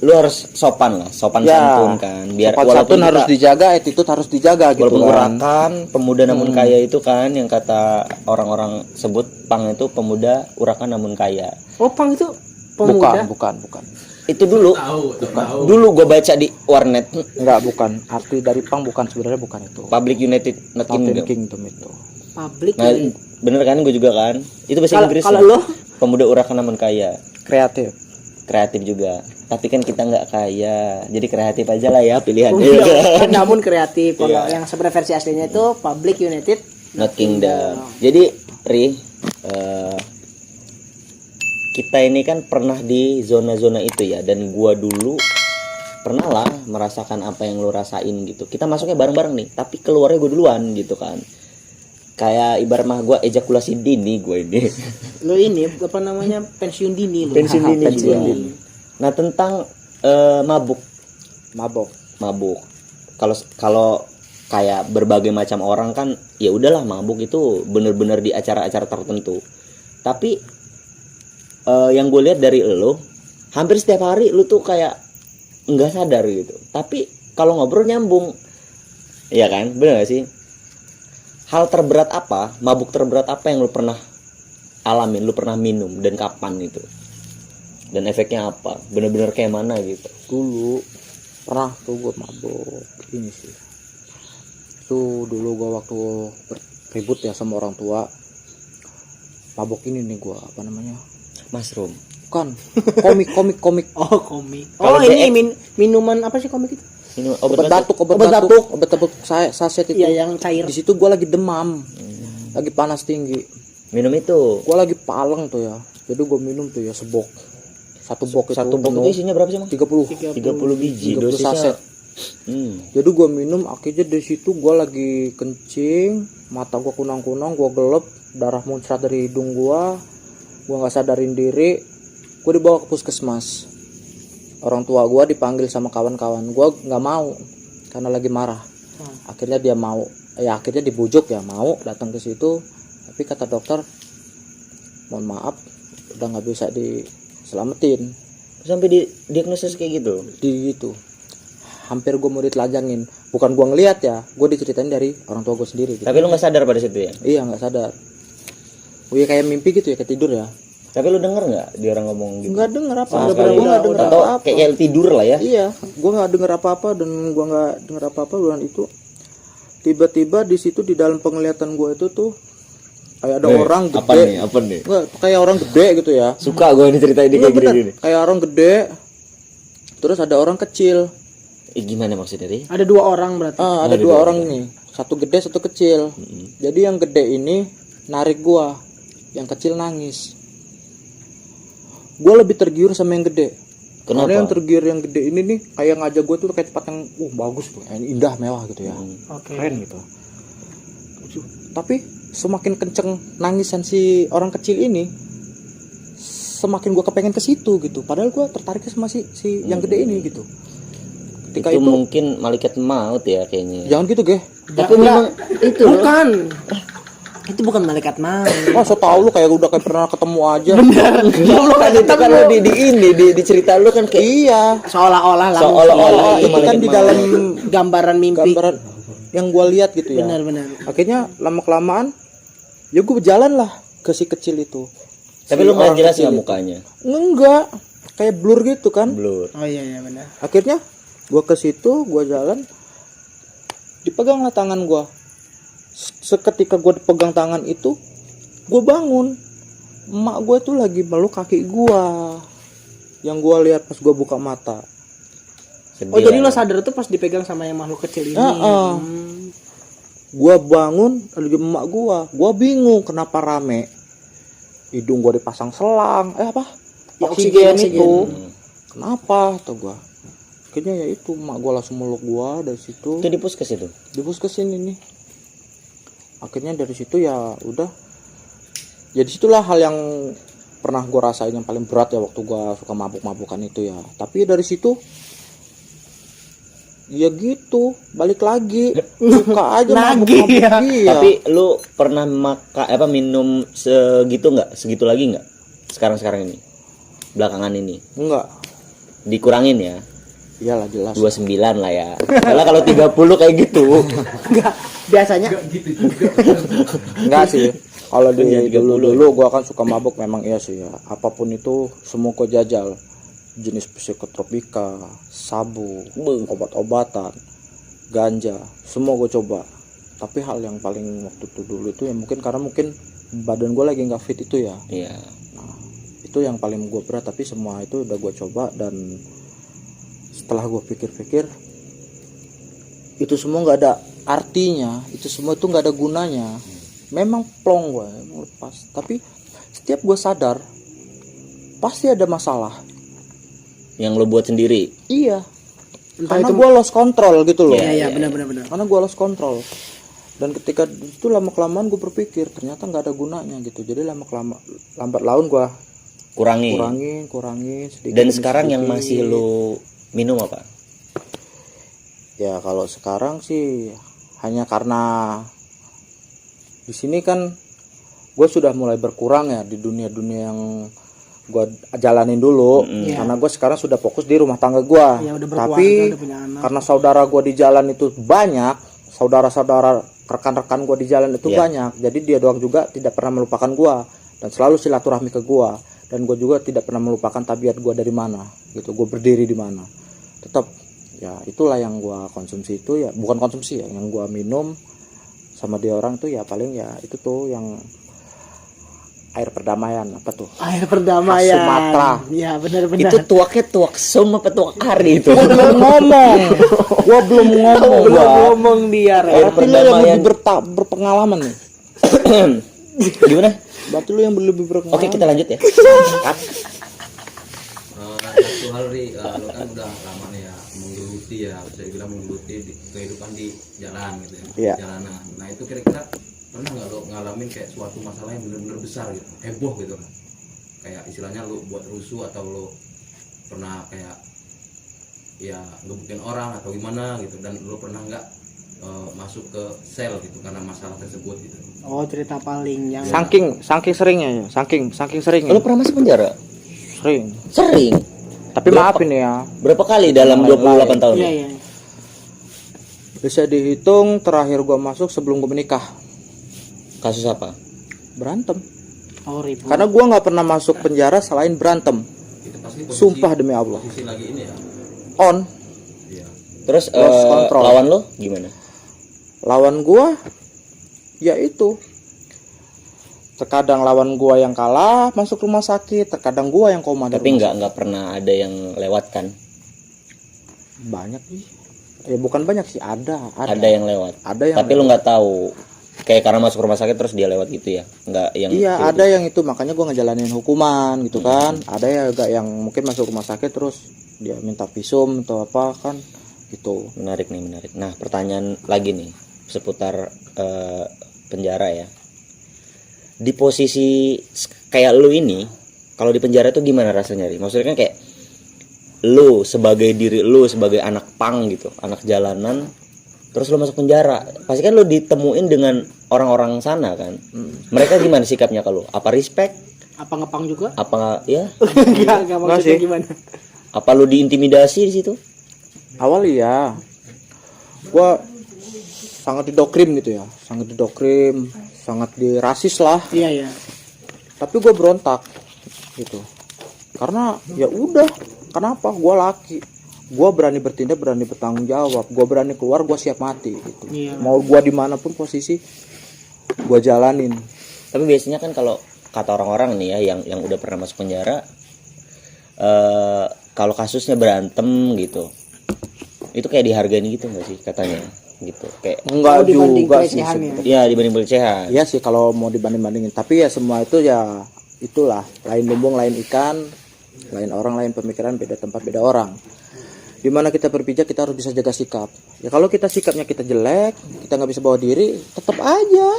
lu harus sopan santun kan, biar sopan walaupun santun harus dijaga, attitude harus dijaga gitu walaupun kan. urakan, pemuda namun kaya itu kan yang kata orang-orang sebut, pang itu pemuda urakan namun kaya. Oh, pang itu pemuda. Bukan. Itu dulu. Tahu. Dulu gue baca di warnet, Enggak, bukan. Arti dari pang bukan, sebenarnya bukan itu. Public United Not United Kingdom. Kingdom itu. Public. Nah, bener kan, gue juga kan. Itu bahasa Inggris. Kalau lo Pemuda urakan namun kaya. Kreatif. Kreatif juga. Tapi kan kita nggak kaya, jadi kreatif aja lah ya pilihannya. namun kreatif. Kalau Iya. yang sebenarnya versi aslinya itu Public United Not Kingdom. Jadi Ri, kita ini kan pernah di zona-zona itu ya, dan gua dulu pernah lah merasakan apa yang lo rasain gitu. Kita masuknya bareng-bareng nih, tapi keluarnya gue duluan gitu kan. Kayak ibarat mah gua ejakulasi dini gue ini. lo ini apa namanya pensiun dini lo. Pensiun dini Pensiun juga. dini. Nah, tentang mabuk. mabuk. Kalau kayak berbagai macam orang kan ya udahlah, mabuk itu bener-bener di acara-acara tertentu. Tapi yang gue lihat dari lo, hampir setiap hari lu tuh kayak nggak sadar gitu. Tapi kalau ngobrol nyambung, ya kan, bener gak sih? Hal terberat apa, mabuk terberat apa yang lu pernah alamin, lu pernah minum, dan kapan itu? Dan efeknya apa? Bener-bener kayak mana gitu? Dulu pernah tuh gue mabuk ini sih. Itu dulu gue waktu ribut ya sama orang tua. Mabuk ini nih gue, apa namanya? Mushroom. Bukan, komik. Oh, komik. Kalau Oh, ini DX. minuman apa sih komik itu? Ini Obat batuk saset itu. Iya, yang cair. Di situ gue lagi demam, lagi panas tinggi. Minum itu. Gue lagi paleng tuh ya. Jadi gue minum tuh ya sebok. Satu bok Satu bok itu isinya berapa sih, Mang? 30 30 biji 30 dosisnya. saset. Jadi gue minum, akhirnya dari situ gue lagi kencing, mata gue kunang-kunang, gue gelap, darah muncrat dari hidung gue nggak sadarin diri, gue dibawa ke puskesmas. Orang tua gue dipanggil sama kawan-kawan, gue nggak mau karena lagi marah. Akhirnya dia mau, akhirnya dibujuk ya mau datang ke situ, tapi kata dokter, mohon maaf, udah nggak bisa diselamatin. Sampai di diagnosis kayak gitu. Di gitu. Hampir gue mau ditelanjangin. Bukan gue ngeliat ya, gue diceritain dari orang tua gue sendiri gitu. Tapi lu nggak sadar pada situ ya? Iya, nggak sadar. Oh iya, kayak mimpi gitu ya, kayak tidur ya. Tapi lu denger nggak dia orang ngomong gitu? Nggak denger apa. Sama Gue sekali. nggak denger Atau apa-apa. kayak tidur lah ya? Iya, gue nggak denger apa-apa dan gue nggak denger apa-apa bulan itu. Tiba-tiba di situ di dalam penglihatan gue itu tuh kayak ada orang gede. Apa nih? Nggak, kayak orang gede gitu ya. Suka gue ini ceritain di Iya, kayak bener. gini. Kayak orang gede. Terus ada orang kecil. Gimana maksudnya tadi? Ada 2 orang berarti. Ada dua orang nih, satu gede satu kecil. Jadi yang gede ini narik gua, yang kecil nangis. Gua lebih tergiur sama yang gede. Kenapa? Karena yang tergiur yang gede ini nih kayak ngajak gua tuh kayak tempat yang bagus tuh, indah mewah gitu ya, Oke. keren gitu. Tapi semakin kenceng nangisan si orang kecil ini, semakin gua kepengen ke situ gitu. Padahal gua tertariknya sama si yang gede ini gitu. Ketika Itu itu mungkin malaikat maut ya kayaknya. jangan gitu ge. Tapi memang itu loh. Bukan. Itu bukan malaikat maut. Oh, so tau lu kayak udah kayak pernah ketemu aja. Lu kan itu kan lo di cerita lu kan kayak Iya. Seolah-olah langsung. seolah-olah Itu kan di dalam gambaran mimpi. gambaran yang gua lihat gitu ya. Benar-benar. Akhirnya lama kelamaan ya gua berjalan lah ke si kecil itu. Tapi lu nggak orang jelas kecil nggak itu. mukanya? Enggak, kayak blur gitu kan. Blur. Oh iya benar. Akhirnya gua ke situ, gua jalan, dipeganglah tangan gua. Seketika gua dipegang tangan itu, gua bangun. Emak gua tuh lagi meluk kaki gua. Yang gua lihat pas gua buka mata. Sedih Oh jadi lah. lo sadar tuh pas dipegang sama yang makhluk kecil ini. Gua bangun, ada emak gua bingung kenapa rame. Hidung gua dipasang selang, apa? Ya, Oksigen oksigen. itu. Kenapa? Atau gua. Akhirnya ya itu emak gua langsung meluk gua dari situ. Itu di puskes itu. Di puskes ini nih. Akhirnya dari situ ya udah. Ya disitulah hal yang pernah gua rasain yang paling berat ya waktu gua suka mabuk-mabukan itu ya. Tapi dari situ ya gitu, balik lagi suka aja Lagi, mabuk-mabuk. ya. Iya. Tapi lu pernah minum segitu nggak? Segitu lagi nggak? Sekarang ini, belakangan ini enggak, dikurangin ya. iyalah jelas. 29 lah ya. Soalnya kalau 30 kayak gitu. Enggak. Biasanya Enggak sih. Kalau di Kan jadi 30. dulu gua kan suka mabuk memang iya sih ya. Apapun itu semua gua jajal. Jenis psikotropika, sabu, obat-obatan, ganja, semua gue coba. Tapi hal yang paling waktu itu dulu itu ya mungkin karena mungkin badan gue lagi nggak fit itu ya. Iya. Nah, itu yang paling gue berat. Tapi semua itu udah gue coba dan setelah gue pikir-pikir itu semua nggak ada artinya. Itu semua itu nggak ada gunanya. Memang plong gue, emang lepas. Tapi setiap gue sadar pasti ada masalah. Yang lo buat sendiri. Iya. entah Karena itu gue lost control gitu loh. Iya benar. Karena gue lost control. Dan ketika itu lama kelamaan gue berpikir ternyata nggak ada gunanya gitu. Jadi lambat laun gue Kurangin. kurangin sedikit. Dan demi sekarang yang sedikit. masih lo minum apa? Ya kalau sekarang sih hanya karena di sini kan gue sudah mulai berkurang ya di dunia-dunia yang gue jalanin dulu, karena gue sekarang sudah fokus di rumah tangga gue. Ya, udah berkeluarga, Tapi udah punya anak. karena saudara gue di jalan itu banyak, saudara-saudara rekan-rekan gue di jalan itu banyak, jadi dia doang juga tidak pernah melupakan gue dan selalu silaturahmi ke gue, dan gue juga tidak pernah melupakan tabiat gue dari mana gitu, gue berdiri di mana, tetap ya itulah yang gue konsumsi itu ya, bukan konsumsi ya, yang gue minum sama dia orang tuh ya paling ya itu tuh yang air perdamaian, apa tuh, Air perdamaian. Khas Sumatera. Ya benar-benar. Itu tuaknya tuak som apa tuak kari itu? Gua belum ngomong ngomong dia. Air Berarti lu yang perdamaian. lebih berpengalaman nih. Gimana? Berarti lu yang lebih berpengalaman. Oke, kita lanjut ya. Satu hal Ri, lo kan udah lama nih ya menggeluti ya, bisa dibilang menggeluti di kehidupan di jalan gitu ya, Iya. jalanan. Nah itu kira-kira pernah nggak lo ngalamin kayak suatu masalah yang benar-benar besar gitu, heboh gitu kan? Kayak istilahnya lo buat rusuh atau lo pernah kayak ya ngebukin orang atau gimana gitu, dan lo pernah nggak masuk ke sel gitu karena masalah tersebut gitu? Oh, cerita paling yang Saking seringnya ya, saking seringnya. Lo pernah masuk penjara? Sering. Sering. Tapi Berapa? maaf ini ya, Berapa kali dalam 28 tahun? Iya, iya. bisa dihitung terakhir gua masuk sebelum gua menikah. Kasus apa? Berantem. Oh, ribut. Karena gua nggak pernah masuk penjara selain berantem. Itu pasti posisi, Sumpah demi Allah. posisi lagi ini ya. On. Iya. Terus Lost control. lawan lo gimana? Lawan gua ya itu. Terkadang lawan gua yang kalah masuk rumah sakit, terkadang gua yang koma di Tapi rumah nggak pernah ada yang lewat kan? sakit. Banyak sih. Ya bukan banyak sih, ada. Ada yang lewat. Ada yang Tapi lo nggak tahu kayak karena masuk rumah sakit terus dia lewat gitu ya? Nggak yang Iya, kayak ada yang itu, makanya gua ngejalanin hukuman gitu kan. Ada ya agak yang mungkin masuk rumah sakit terus dia minta visum atau apa kan gitu. Menarik nih, menarik. Nah, pertanyaan lagi nih seputar penjara ya. Di posisi kayak lu ini, kalau di penjara tuh gimana rasanya, Ri? Maksudnya kan kayak lu sebagai diri lu sebagai anak pang gitu, anak jalanan, terus lu masuk penjara. Pasti kan lu ditemuin dengan orang-orang sana kan. Mereka gimana sikapnya ke lu? Apa respect? Apa ngepang juga? Apa ya? Enggak maksudnya sih. gimana? Apa lu diintimidasi di situ? Awal ya gua sangat didokrim gitu ya, sangat didokrim, sangat dirasis lah. Iya, iya. Tapi gua berontak gitu. Karena ya udah, kenapa gua laki, gua berani bertindak, berani bertanggung jawab, gua berani keluar, gua siap mati gitu. Iya. Mau gua dimanapun posisi gua jalanin. Tapi biasanya kan kalau kata orang-orang nih ya yang udah pernah masuk penjara, kalau kasusnya berantem gitu, itu kayak dihargain gitu nggak sih katanya gitu, kayak Enggak dibanding juga sih pelecehan ya? sebenarnya. ya dibanding pelecehan. Iya sih kalau mau dibanding-bandingin, tapi ya semua itu ya itulah, lain lumbung lain ikan, lain orang lain pemikiran, beda tempat beda orang. Dimana kita berpijak kita harus bisa jaga sikap. Ya kalau kita sikapnya kita jelek, kita nggak bisa bawa diri, tetap aja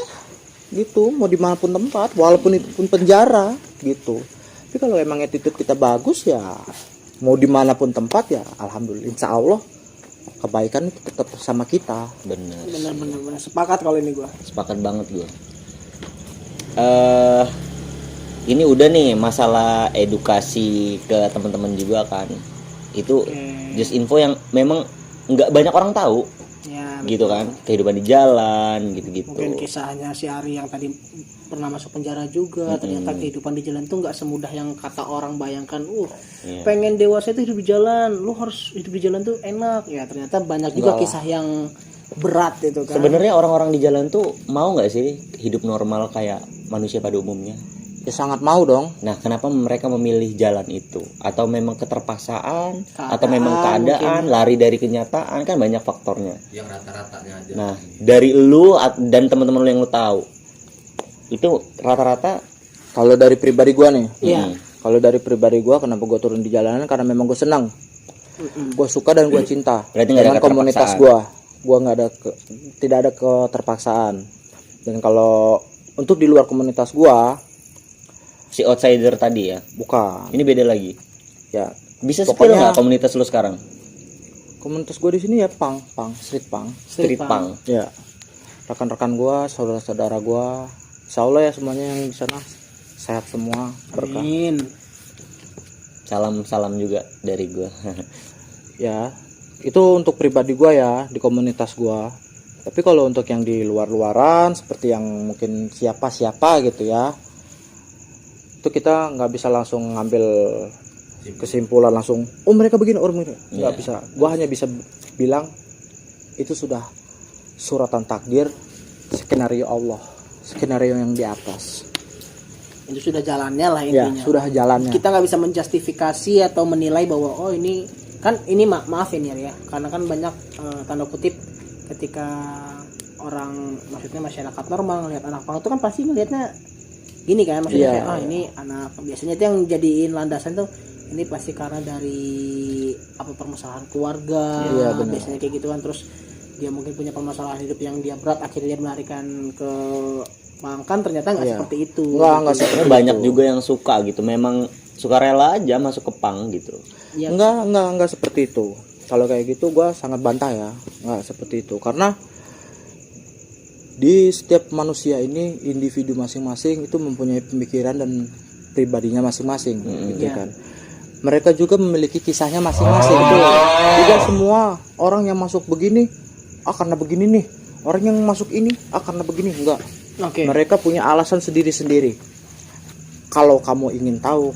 gitu, mau dimanapun tempat, walaupun itu pun penjara gitu. Tapi kalau emang attitude kita bagus ya mau dimanapun tempat ya alhamdulillah, insya Allah kebaikan itu tetap sama kita. Bener, Benar-benar sepakat kalau ini gua. sepakat banget gue. Ini udah nih masalah edukasi ke teman-teman juga kan, itu just info yang memang nggak banyak orang tahu Ya, gitu kan, kehidupan di jalan gitu-gitu. mungkin kisahnya si Ari yang tadi pernah masuk penjara juga, ternyata kehidupan di jalan tuh nggak semudah yang kata orang bayangkan. Iya. Pengen dewasa itu hidup di jalan, lu harus hidup di jalan tuh enak. Ya ternyata banyak juga kisah yang berat itu kan. Sebenarnya orang-orang di jalan tuh mau nggak sih hidup normal kayak manusia pada umumnya? Ya sangat mau dong. Nah, kenapa mereka memilih jalan itu? Atau memang keterpaksaan? Atau Keadaan memang keadaan, lari dari kenyataan? Kan banyak faktornya. Yang rata-ratanya aja. Nah, dari lu dan teman-teman lu yang lu tahu, itu rata-rata Kalau dari pribadi gua nih, Iya. kalau dari pribadi gua kenapa gua turun di jalanan, karena memang gua senang, gua suka dan gua cinta Berarti nggak ada dengan komunitas keterpaksaan. gua nggak ada tidak ada keterpaksaan. Dan kalau untuk di luar komunitas gua si outsider tadi ya. bukan Ini beda lagi. ya, Bisa spill Pokoknya- nggak komunitas lu sekarang? Komunitas gue di sini ya street punk. Ya, rekan-rekan gue, saudara-saudara gue, insya Allah ya semuanya yang di sana sehat semua, berkah. Amin. Salam juga dari gue. Ya, itu untuk pribadi gue ya di komunitas gue. Tapi kalau untuk yang di luar-luaran seperti yang mungkin siapa gitu ya, itu kita nggak bisa langsung ngambil kesimpulan langsung. Oh mereka begini, orang begini. Nggak bisa. Gue hanya bisa bilang itu sudah suratan takdir, skenario Allah, skenario yang di atas. Itu sudah jalannya lah intinya. Ya, sudah jalannya. Kita nggak bisa menjustifikasi atau menilai bahwa oh ini kan ini maaf ini ya, karena kan banyak tanda kutip ketika orang maksudnya masyarakat normal ngelihat anak pang itu kan pasti ngelihatnya gini kan, maksudnya kayak ini anak, biasanya itu yang jadiin landasan tuh ini pasti karena dari apa permasalahan keluarga, biasanya kayak gitu kan. Terus dia mungkin punya permasalahan hidup yang dia berat, akhirnya dia melarikan ke pangkan, ternyata nggak seperti itu. Nggak sebenarnya banyak juga yang suka gitu, memang suka rela aja masuk ke pang gitu. Ya. Enggak seperti itu. Kalau kayak gitu gue sangat bantah ya, nggak seperti itu. Karena di setiap manusia ini individu masing-masing itu mempunyai pemikiran dan pribadinya masing-masing, gitu kan. Mereka juga memiliki kisahnya masing-masing. Tidak semua orang yang masuk begini karena begini nih. Orang yang masuk ini karena begini, enggak. Mereka punya alasan sendiri-sendiri. Kalau kamu ingin tahu,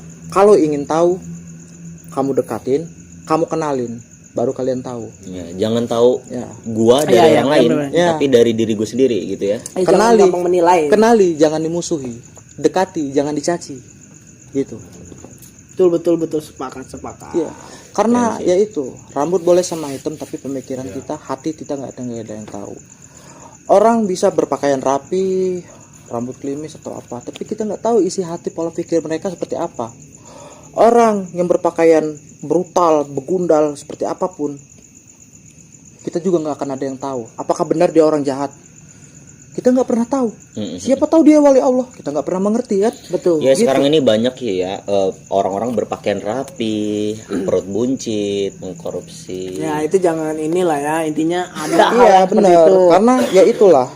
kamu dekatin, kamu kenalin, baru kalian tahu. Ya, jangan tahu gua dari orang lain, tapi dari diri gue sendiri gitu ya. Kenali, jangan dimusuhi. Dekati, jangan dicaci. Gitu. Betul sepakat. Iya. Karena ya itu, rambut boleh sama hitam tapi pemikiran kita, hati kita nggak ada yang tahu. Orang bisa berpakaian rapi, rambut klimis atau apa, tapi kita nggak tahu isi hati pola pikir mereka seperti apa. Orang yang berpakaian brutal, begundal seperti apapun, kita juga nggak akan ada yang tahu. Apakah benar dia orang jahat? Kita nggak pernah tahu. Siapa tahu dia wali Allah? Kita nggak pernah mengerti kan? Betul. Ya gitu. Sekarang ini banyak ya orang-orang berpakaian rapi, perut buncit, mengkorupsi. Ya itu jangan inilah ya, intinya ada hal iya benar. itu. Karena ya itulah.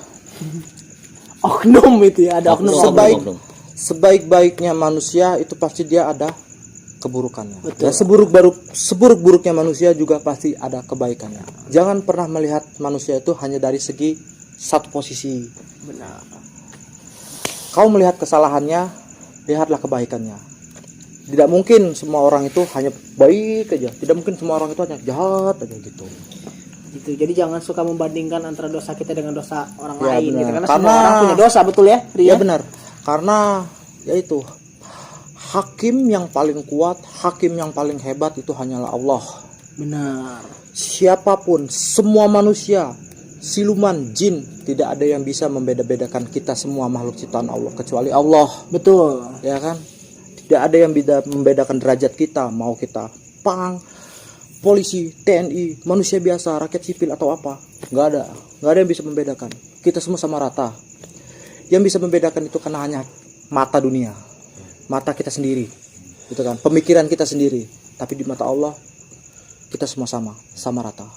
Oknum itu ya, ada oknum. Sebaik-baiknya manusia itu pasti dia ada keburukannya. Betul. Dan seburuk-buruknya manusia juga pasti ada kebaikannya. Jangan pernah melihat manusia itu hanya dari segi satu posisi. Benar. Kau melihat kesalahannya, lihatlah kebaikannya. Tidak mungkin semua orang itu hanya baik aja. Tidak mungkin semua orang itu hanya jahat aja gitu. Gitu. Jadi jangan suka membandingkan antara dosa kita dengan dosa orang lain gitu. Karena semua orang punya dosa, betul ya? Iya benar. Karena ya itu, hakim yang paling kuat, hakim yang paling hebat itu hanyalah Allah. Benar. Siapapun, semua manusia, siluman, jin, tidak ada yang bisa membeda-bedakan kita semua makhluk ciptaan Allah kecuali Allah. Betul. Ya kan? Tidak ada yang bisa membedakan derajat kita, mau kita pang, polisi, TNI, manusia biasa, rakyat sipil atau apa. Nggak ada yang bisa membedakan. Kita semua sama rata. Yang bisa membedakan itu karena hanya mata dunia, mata kita sendiri, gitu kan, pemikiran kita sendiri. Tapi di mata Allah kita semua sama rata.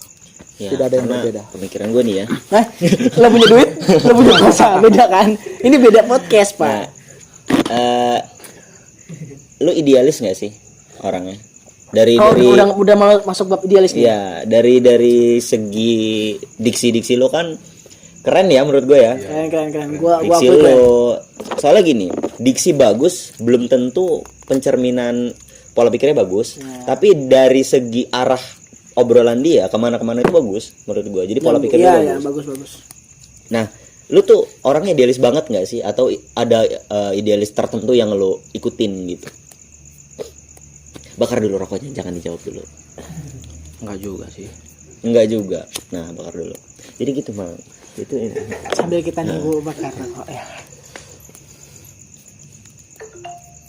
Ya, tidak ada yang berbeda. Pemikiran gue nih ya. Lo punya duit, lo punya kuasa, beda kan? Ini beda podcast pak. Lo idealis nggak sih orangnya? Dari udah masuk bab idealis nih. Iya, dari segi diksi lo kan keren ya menurut gue ya. Keren. Gua diksi lo, soalnya gini, diksi bagus belum tentu pencerminan pola pikirnya bagus, tapi dari segi arah obrolan dia kemana-kemana itu bagus menurut gue. Jadi pola pikirnya bagus. Nah, lu tuh orangnya idealis banget nggak sih? Atau ada idealis tertentu yang lo ikutin gitu? Bakar dulu rokoknya, jangan dijawab dulu. Enggak juga sih. Enggak juga. Nah, bakar dulu. Jadi gitu Mang. Itu ini. Sambil kita nunggu bakar rokok ya.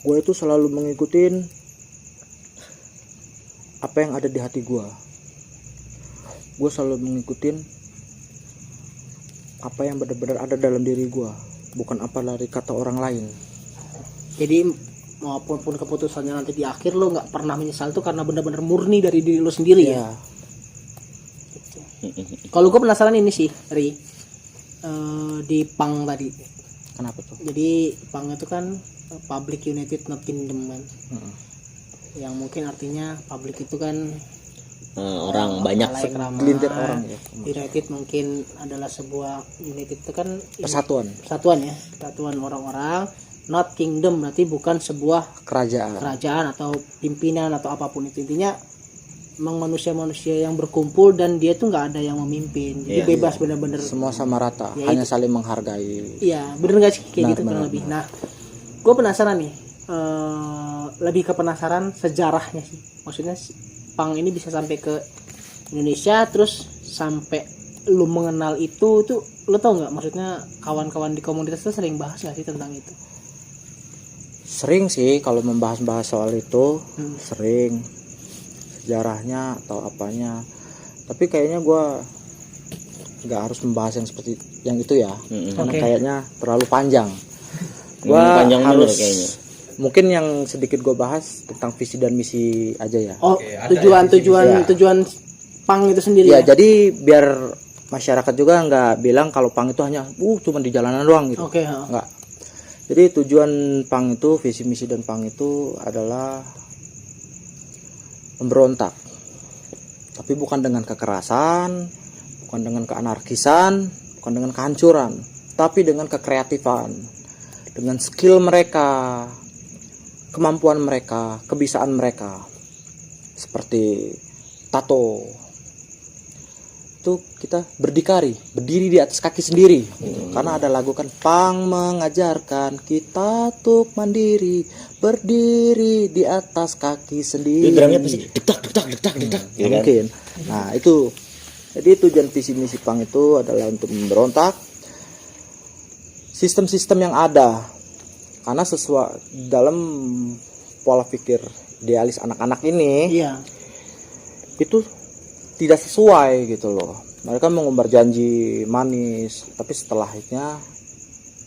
Gue itu selalu mengikutin apa yang ada di hati gue. Gue selalu mengikutin apa yang benar-benar ada dalam diri gue, bukan apa dari kata orang lain. Jadi maupun keputusannya nanti di akhir lo nggak pernah menyesal itu karena benar-benar murni dari diri lo sendiri ya. Kalau gue penasaran ini sih, Ri, di pang tadi. Kenapa tuh? Jadi pang itu kan Public United Not Kingdom kan. Yang mungkin artinya public itu kan orang banyak, segelintir orang ya. United mungkin adalah sebuah united itu kan Persatuan ya, persatuan orang-orang. Not kingdom berarti bukan sebuah kerajaan atau pimpinan atau apapun itu. Intinya memang manusia-manusia yang berkumpul dan dia tuh nggak ada yang memimpin, jadi bebas benar-benar semua sama rata, ya, hanya saling menghargai. Iya, bener nggak sih kayak gitu kurang lebih. Nah, gue penasaran nih, lebih ke penasaran sejarahnya sih. Maksudnya pang ini bisa sampai ke Indonesia, terus sampai lu mengenal itu tuh, lu tau nggak? Maksudnya kawan-kawan di komunitas tuh sering bahas nggak sih tentang itu? Sering sih kalau membahas-bahas soal itu, sering sejarahnya atau apanya. Tapi kayaknya gue nggak harus membahas yang seperti yang itu ya, karena kayaknya terlalu panjang. Gue harus kayaknya. Mungkin yang sedikit gue bahas tentang visi dan misi aja ya. Oh, tujuan pang itu sendiri ya. Ya. Jadi biar masyarakat juga nggak bilang kalau pang itu hanya cuma di jalanan doang gitu. Nggak. Jadi tujuan pang itu, visi misi dan pang itu adalah memberontak, tapi bukan dengan kekerasan, bukan dengan keanarkisan, bukan dengan kehancuran, tapi dengan kekreatifan, dengan skill mereka, kemampuan mereka, kebisaan mereka, seperti tato. Itu kita berdiri di atas kaki sendiri, karena ada lagu kan, pang mengajarkan kita untuk mandiri, berdiri di atas kaki sendiri. Itu drumnya pasti detak. Ya mungkin kan? Nah itu, jadi tujuan visi misi pang itu adalah untuk memberontak sistem-sistem yang ada, karena sesuai dalam pola pikir idealis anak-anak ini, itu tidak sesuai gitu loh. Mereka mengumbar janji manis, tapi setelahnya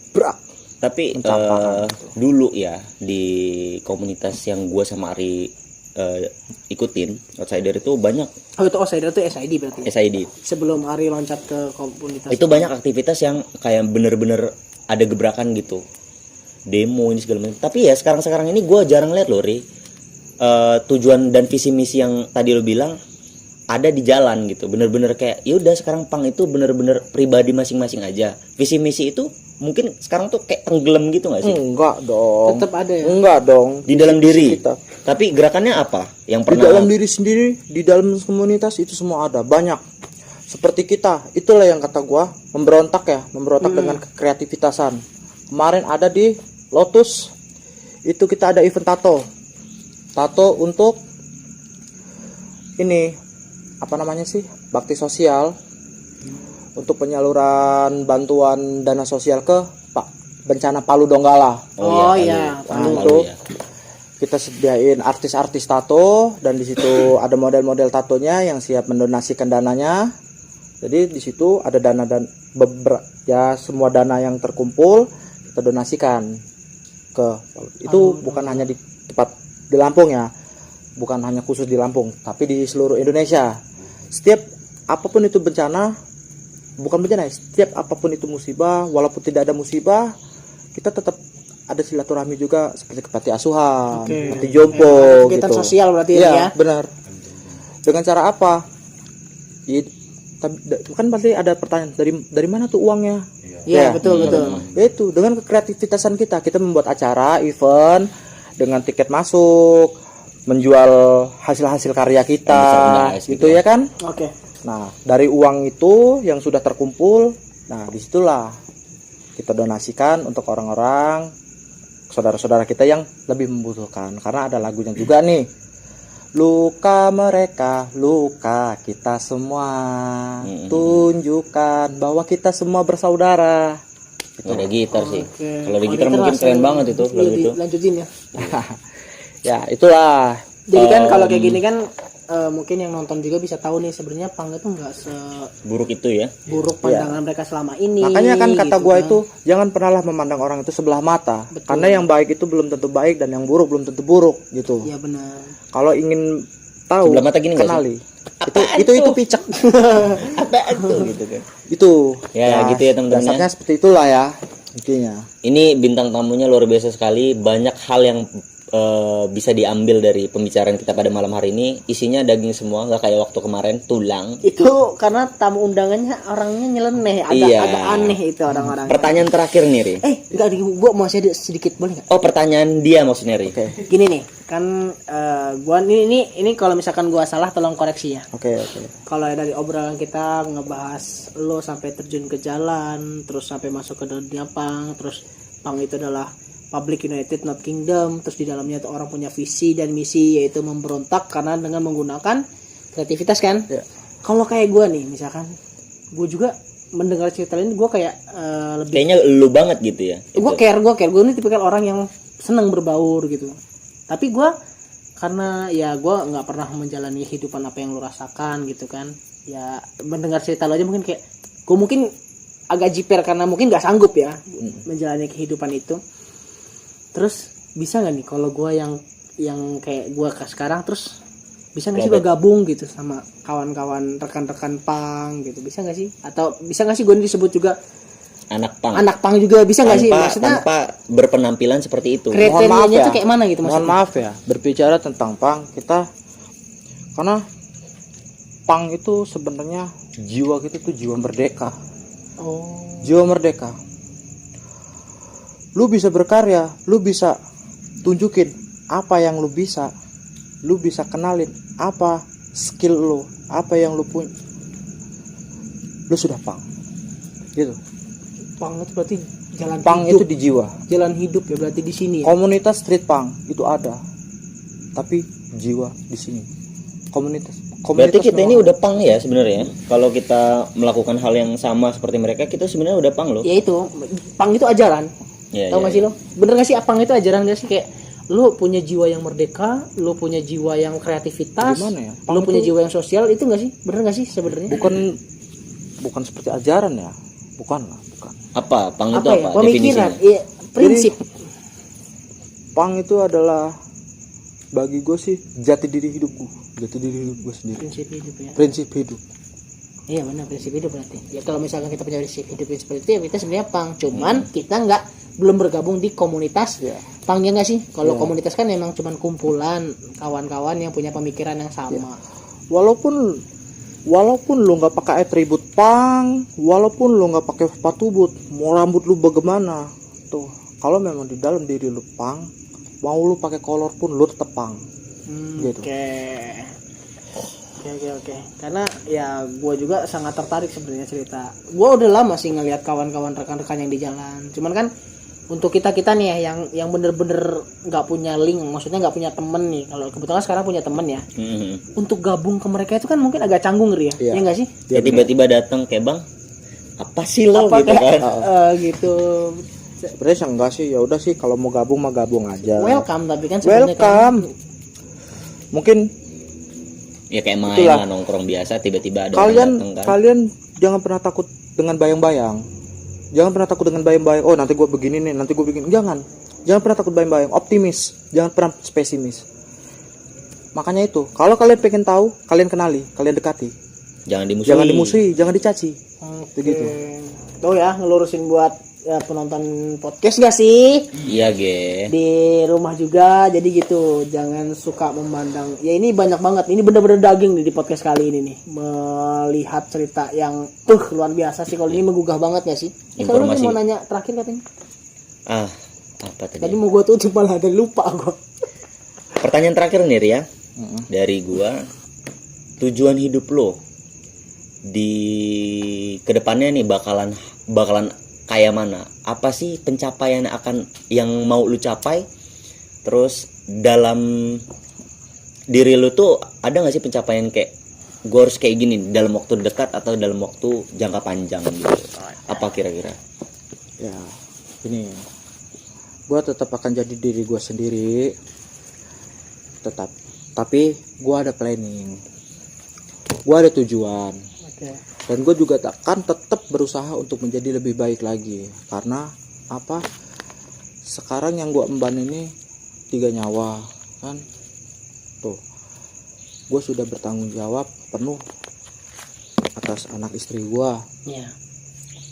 berat. Tapi dulu ya di komunitas yang gua sama Ari ikutin, Outsider itu banyak. Oh itu Outsider itu SID berarti. SID. Sebelum Ari loncat ke komunitas. Itu banyak aktivitas yang kayak bener-bener ada gebrakan gitu. Demo ini segala macam. Tapi ya sekarang ini gua jarang lihat loh, Ri. Tujuan dan visi misi yang tadi lo bilang ada di jalan gitu, bener-bener kayak ya udah sekarang pang itu bener-bener pribadi masing-masing aja. Visi misi itu mungkin sekarang tuh kayak tenggelam gitu nggak sih? Enggak dong. Tetap ada ya? Enggak dong. Di dalam diri kita. Tapi gerakannya apa? Yang pernah di dalam diri sendiri, di dalam komunitas itu semua ada, banyak. Seperti kita, itulah yang kata gua memberontak dengan kekreativitasan. Kemarin ada di Lotus, itu kita ada event tato untuk ini apa namanya sih, bakti sosial, untuk penyaluran bantuan dana sosial ke bencana Palu Donggala. Oh iya, Palu itu kita sediain artis-artis tato, dan di situ ada model-model tatonya yang siap mendonasikan dananya. Jadi di situ ada dana dan semua dana yang terkumpul kita donasikan ke Palu. Itu bukan hanya di tempat di Lampung ya, bukan hanya khusus di Lampung, tapi di seluruh Indonesia. Setiap apapun itu bencana, bukan bencana, setiap apapun itu musibah, walaupun tidak ada musibah, kita tetap ada silaturahmi juga, seperti ke panti asuhan, panti jompo, kegiatan gitu. sosial berarti ya. Benar. Dengan cara apa? Kan pasti ada pertanyaan, dari mana tuh uangnya? Iya, betul. Itu dengan kekreativitasan kita membuat acara, event dengan tiket masuk, menjual hasil-hasil karya kita, gitu ya kan? Oke. Nah, dari uang itu yang sudah terkumpul, nah disitulah kita donasikan untuk orang-orang, saudara-saudara kita yang lebih membutuhkan. Karena ada lagunya juga nih, luka mereka, luka kita semua, tunjukkan bahwa kita semua bersaudara. Gitu. Ada gitar sih. Kalau ada gitar mungkin keren banget itu lagu itu. Lanjutin ya. Ya itulah. Jadi kan kalau kayak gini kan mungkin yang nonton juga bisa tahu nih sebenarnya pang itu nggak buruk itu ya. Buruk pandangan mereka selama ini. Makanya kan kata gitu gua itu jangan pernahlah memandang orang itu sebelah mata. Betul. Karena yang baik itu belum tentu baik dan yang buruk belum tentu buruk gitu. Iya benar. Kalau ingin tahu, Sebelah mata gini nggak sih? kenali. Itu picek. Apaan tuh gitu kan. Itu. Ya, gitu ya, teman-teman ya. Dasarnya seperti itulah ya intinya. Ini bintang tamunya luar biasa sekali. Banyak hal yang bisa diambil dari pembicaraan kita pada malam hari ini. Isinya daging semua, nggak kayak waktu kemarin tulang. Itu karena tamu undangannya orangnya nyeleneh, agak aneh itu orang-orang. Pertanyaan terakhir nih, Ri. Enggak, gua mau sedikit boleh nggak? Oh, pertanyaan dia maksudnya, Ri. Oke. Gini nih, kan gua ini kalau misalkan gua salah tolong koreksi ya. Oke. Kalau dari obrolan kita ngebahas lo sampai terjun ke jalan, terus sampai masuk ke dunia pang, terus pang itu adalah Public United Not Kingdom, terus di dalamnya itu orang punya visi dan misi yaitu memberontak karena dengan menggunakan kreativitas kan. Ya. Kalau kayak gue nih misalkan, gue juga mendengar cerita ini gue kayak lebih Kayaknya lu banget gitu ya. gue care gue ini tipikal orang yang senang berbaur gitu. Tapi gue karena ya gue nggak pernah menjalani kehidupan apa yang lu rasakan gitu kan, ya mendengar cerita lo aja mungkin kayak gue mungkin agak jiper karena mungkin nggak sanggup ya menjalani kehidupan itu. Terus bisa nggak nih kalau gue yang kayak gue sekarang, terus bisa nggak sih gue gabung gitu sama kawan-kawan rekan-rekan pang gitu, bisa nggak sih? Atau bisa nggak sih gue disebut juga anak pang juga, bisa nggak sih? Maksudnya tanpa berpenampilan seperti itu. kriterianya tuh kayak mana gitu Mohon maksudnya? maaf ya, berbicara tentang pang kita, karena pang itu sebenarnya jiwa kita tuh jiwa merdeka. Oh. Jiwa merdeka. Lu bisa berkarya, lu bisa tunjukin apa yang lu bisa kenalin apa skill lu, apa yang lu punya, lu sudah pang gitu. Pang itu berarti jalan Pang hidup. itu di jiwa. Jalan hidup ya berarti di sini ya. Komunitas street pang itu ada, tapi jiwa di sini. Komunitas Berarti kita ini memang udah pang ya sebenarnya. Kalau kita melakukan hal yang sama seperti mereka, kita sebenarnya udah pang loh. Ya itu, pang itu ajaran. Ya, Tahu ya, nggak sih lo? Bener nggak sih pang itu ajaran nggak sih, kayak lu punya jiwa yang merdeka, lu punya jiwa yang kreativitas, Gimana ya? lu punya jiwa yang sosial, itu nggak sih? Bener nggak sih sebenarnya? bukan seperti ajaran ya, bukan. Apa? Pang itu Apa ya? apa? Pemikiran, Definisinya? iya, prinsip. Pang itu adalah bagi gue sih jati diri hidup gue sendiri. Prinsip hidup ya. Prinsip hidup. Iya benar, prinsip hidup berarti. Ya kalau misalkan kita punya prinsip hidup yang seperti itu ya kita sebenarnya pang. Cuman kita belum bergabung di komunitas. Ya. Pangnya nggak sih? Kalau Ya. komunitas kan memang cuman kumpulan kawan-kawan yang punya pemikiran yang sama. Walaupun lu nggak pakai atribut pang, walaupun lu nggak pakai sepatu boot, mau rambut lu bagaimana, tuh kalau memang di dalam diri lu pang, mau lu pakai kolor pun lu tetap pang. Gitu. Oke. Karena ya gue juga sangat tertarik sebenarnya cerita. Gue udah lama sih ngelihat kawan-kawan rekan-rekan yang di jalan. Cuman kan untuk kita nih ya yang bener-bener nggak punya link, maksudnya nggak punya temen nih. Kalau kebetulan sekarang punya temen ya. Untuk gabung ke mereka itu kan mungkin agak canggung ya. Iya. Ya nggak sih? Ya tiba-tiba datang kayak bang, apa sih lo Apa gitu kayak, kan? gitu. Sebenarnya enggak sih, ya udah sih kalau mau gabung mah gabung aja. Welcome tapi kan sebenarnya Welcome. Mungkin Ya kayak main Itulah. lah, nongkrong biasa, tiba-tiba ada kalian orang datang kan. kalian jangan pernah takut dengan bayang-bayang. Jangan pernah takut dengan bayang-bayang. Oh, nanti gue begini nih, nanti gue begini. Jangan pernah takut bayang-bayang. Optimis, jangan pernah pesimis. Makanya itu, kalau kalian pengen tahu, kalian kenali, kalian dekati. Jangan dimusuhi. Jangan dimusuhi, jangan dicaci. Begitu. Tuh ya ngelurusin buat ya, penonton podcast gak sih? Iya ge. Di rumah juga, jadi gitu, jangan suka memandang ya ini banyak banget, ini bener-bener daging nih di podcast kali ini nih, melihat cerita yang luar biasa sih. Kalau ini menggugah banget ya sih. Kalau lu Informasi. mau nanya terakhir katanya Apa tadi? tadi mau gue tutup malah ada lupa gue. Pertanyaan terakhir nih Ria, dari gua, tujuan hidup lo di kedepannya nih bakalan kayak mana? Apa sih pencapaian yang mau lu capai? Terus dalam diri lu tuh ada nggak sih pencapaian kayak gue harus kayak gini dalam waktu dekat atau dalam waktu jangka panjang gitu? Apa kira-kira? Ya, ini gue tetap akan jadi diri gue sendiri, tapi gue ada planning, gue ada tujuan. Dan gue juga akan tetap berusaha untuk menjadi lebih baik lagi. Karena apa? Sekarang yang gue emban ini 3 nyawa kan. Tuh. gue sudah bertanggung jawab penuh atas anak istri gue, Iya.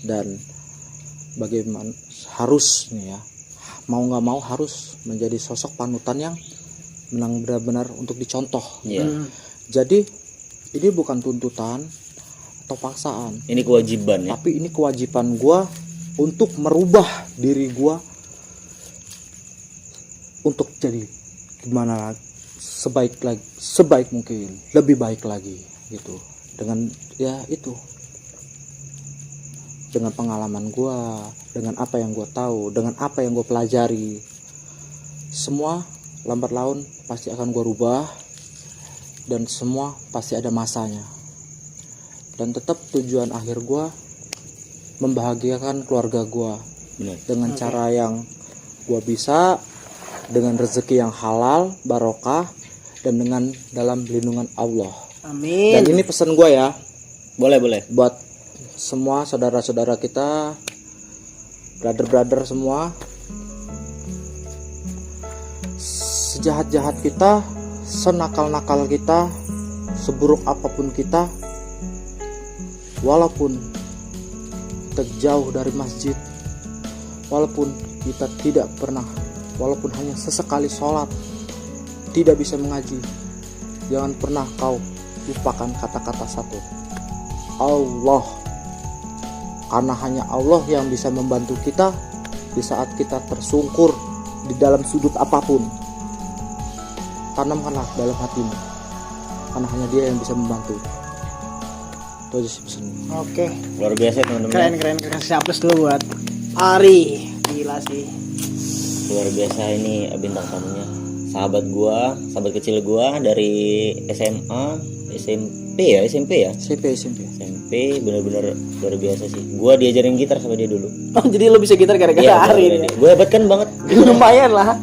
dan bagaimana harus nih ya, mau nggak mau harus menjadi sosok panutan yang benar-benar untuk dicontoh. Iya. Jadi ini bukan tuntutan atau paksaan, Ini kewajiban ya. tapi ini kewajiban gue untuk merubah diri gue untuk jadi gimana sebaik mungkin, lebih baik lagi gitu. Dengan ya itu, dengan pengalaman gue, dengan apa yang gue tahu, dengan apa yang gue pelajari, semua lambat laun pasti akan gue rubah, dan semua pasti ada masanya. Dan tetap tujuan akhir gue membahagiakan keluarga gue Benar. dengan cara yang gue bisa, dengan rezeki yang halal, barokah, dan dengan dalam lindungan Allah. Amin. Dan ini pesan gue ya, Boleh. buat semua saudara-saudara kita, brother-brother semua, sejahat-jahat kita, senakal-nakal kita, seburuk apapun kita, walaupun kita jauh dari masjid, walaupun kita tidak pernah, walaupun hanya sesekali sholat, tidak bisa mengaji, jangan pernah kau lupakan kata-kata satu, Allah. Karena hanya Allah yang bisa membantu kita di saat kita tersungkur di dalam sudut apapun. Tanamkanlah dalam hatimu, karena hanya Dia yang bisa membantu. Itu aja sih pesannya. Oke. Luar biasa teman-teman. Keren. Kasih aplaus dulu buat Ari. Gila sih. Luar biasa ini bintang tamunya. Sahabat gua, sahabat kecil gua dari SMA, SMP ya. SMP benar-benar luar biasa sih. Gua diajarin gitar sama dia dulu. Oh, jadi lo bisa gitar gara-gara Iya, Ari ini. gue hebat kan banget. Lumayan lah.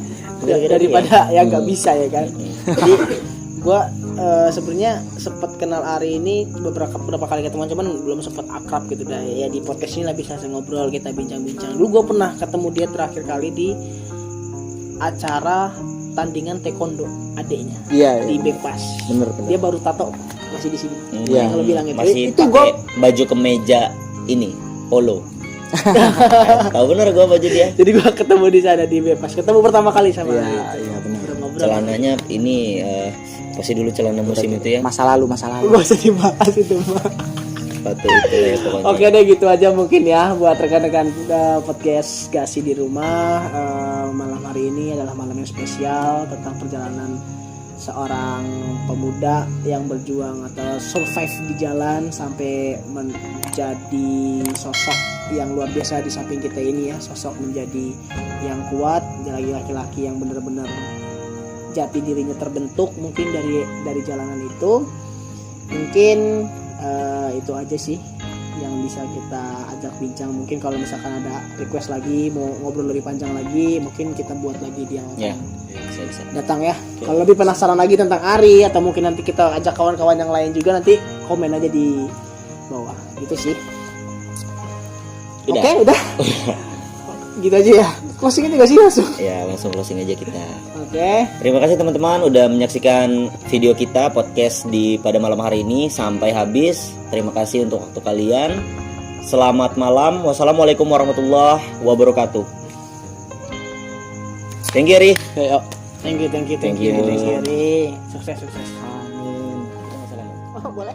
Gara-gara Daripada yang nggak bisa ya kan. Jadi gua sebenarnya sempat kenal Ari ini beberapa kali ketemu, cuman belum sempat akrab gitu dah. Ya di podcast ini lah bisa ngobrol, kita bincang-bincang. Dulu gue pernah ketemu dia terakhir kali di acara tandingan taekwondo adiknya Iya, di Bekpas. bener. Dia baru tato masih di sini. Iya. Yang lo bilang itu. Masih Itu gue pakai baju kemeja ini polo. Tahu bener gua baju dia. jadi gue ketemu di sana di Bekpas. Ketemu pertama kali sama Ari. Iya benar. Ngobrol. Celananya ini pasti dulu celana musim itu ya. Masa lalu. Gak usah dibahas itu mah. Sepatu itu ya pokoknya. Oke deh, gitu aja mungkin ya buat rekan-rekan podcast Gasi di rumah. Malam hari ini adalah malam yang spesial tentang perjalanan seorang pemuda yang berjuang atau survive di jalan sampai menjadi sosok yang luar biasa di samping kita ini ya. Sosok menjadi yang kuat, menjadi laki-laki yang benar-benar jati dirinya terbentuk mungkin dari jalanan itu. Mungkin itu aja sih yang bisa kita ajak bincang. Mungkin kalau misalkan ada request lagi mau ngobrol lebih panjang lagi, mungkin kita buat lagi dia Ya, bisa. datang ya. Kalau lebih penasaran lagi tentang Ari atau mungkin nanti kita ajak kawan-kawan yang lain juga, nanti komen aja di bawah gitu sih. Udah. Oke, udah. Gitu aja ya. Closing aja gak sih langsung? Ya, langsung closing aja kita. Oke. Terima kasih teman-teman udah menyaksikan video kita podcast pada malam hari ini sampai habis. Terima kasih untuk waktu kalian. Selamat malam. Wassalamualaikum warahmatullahi wabarakatuh. Thank you, Ri. Ayo. Thank you. Thank you. Ari. Sukses. Amin. Oh, boleh.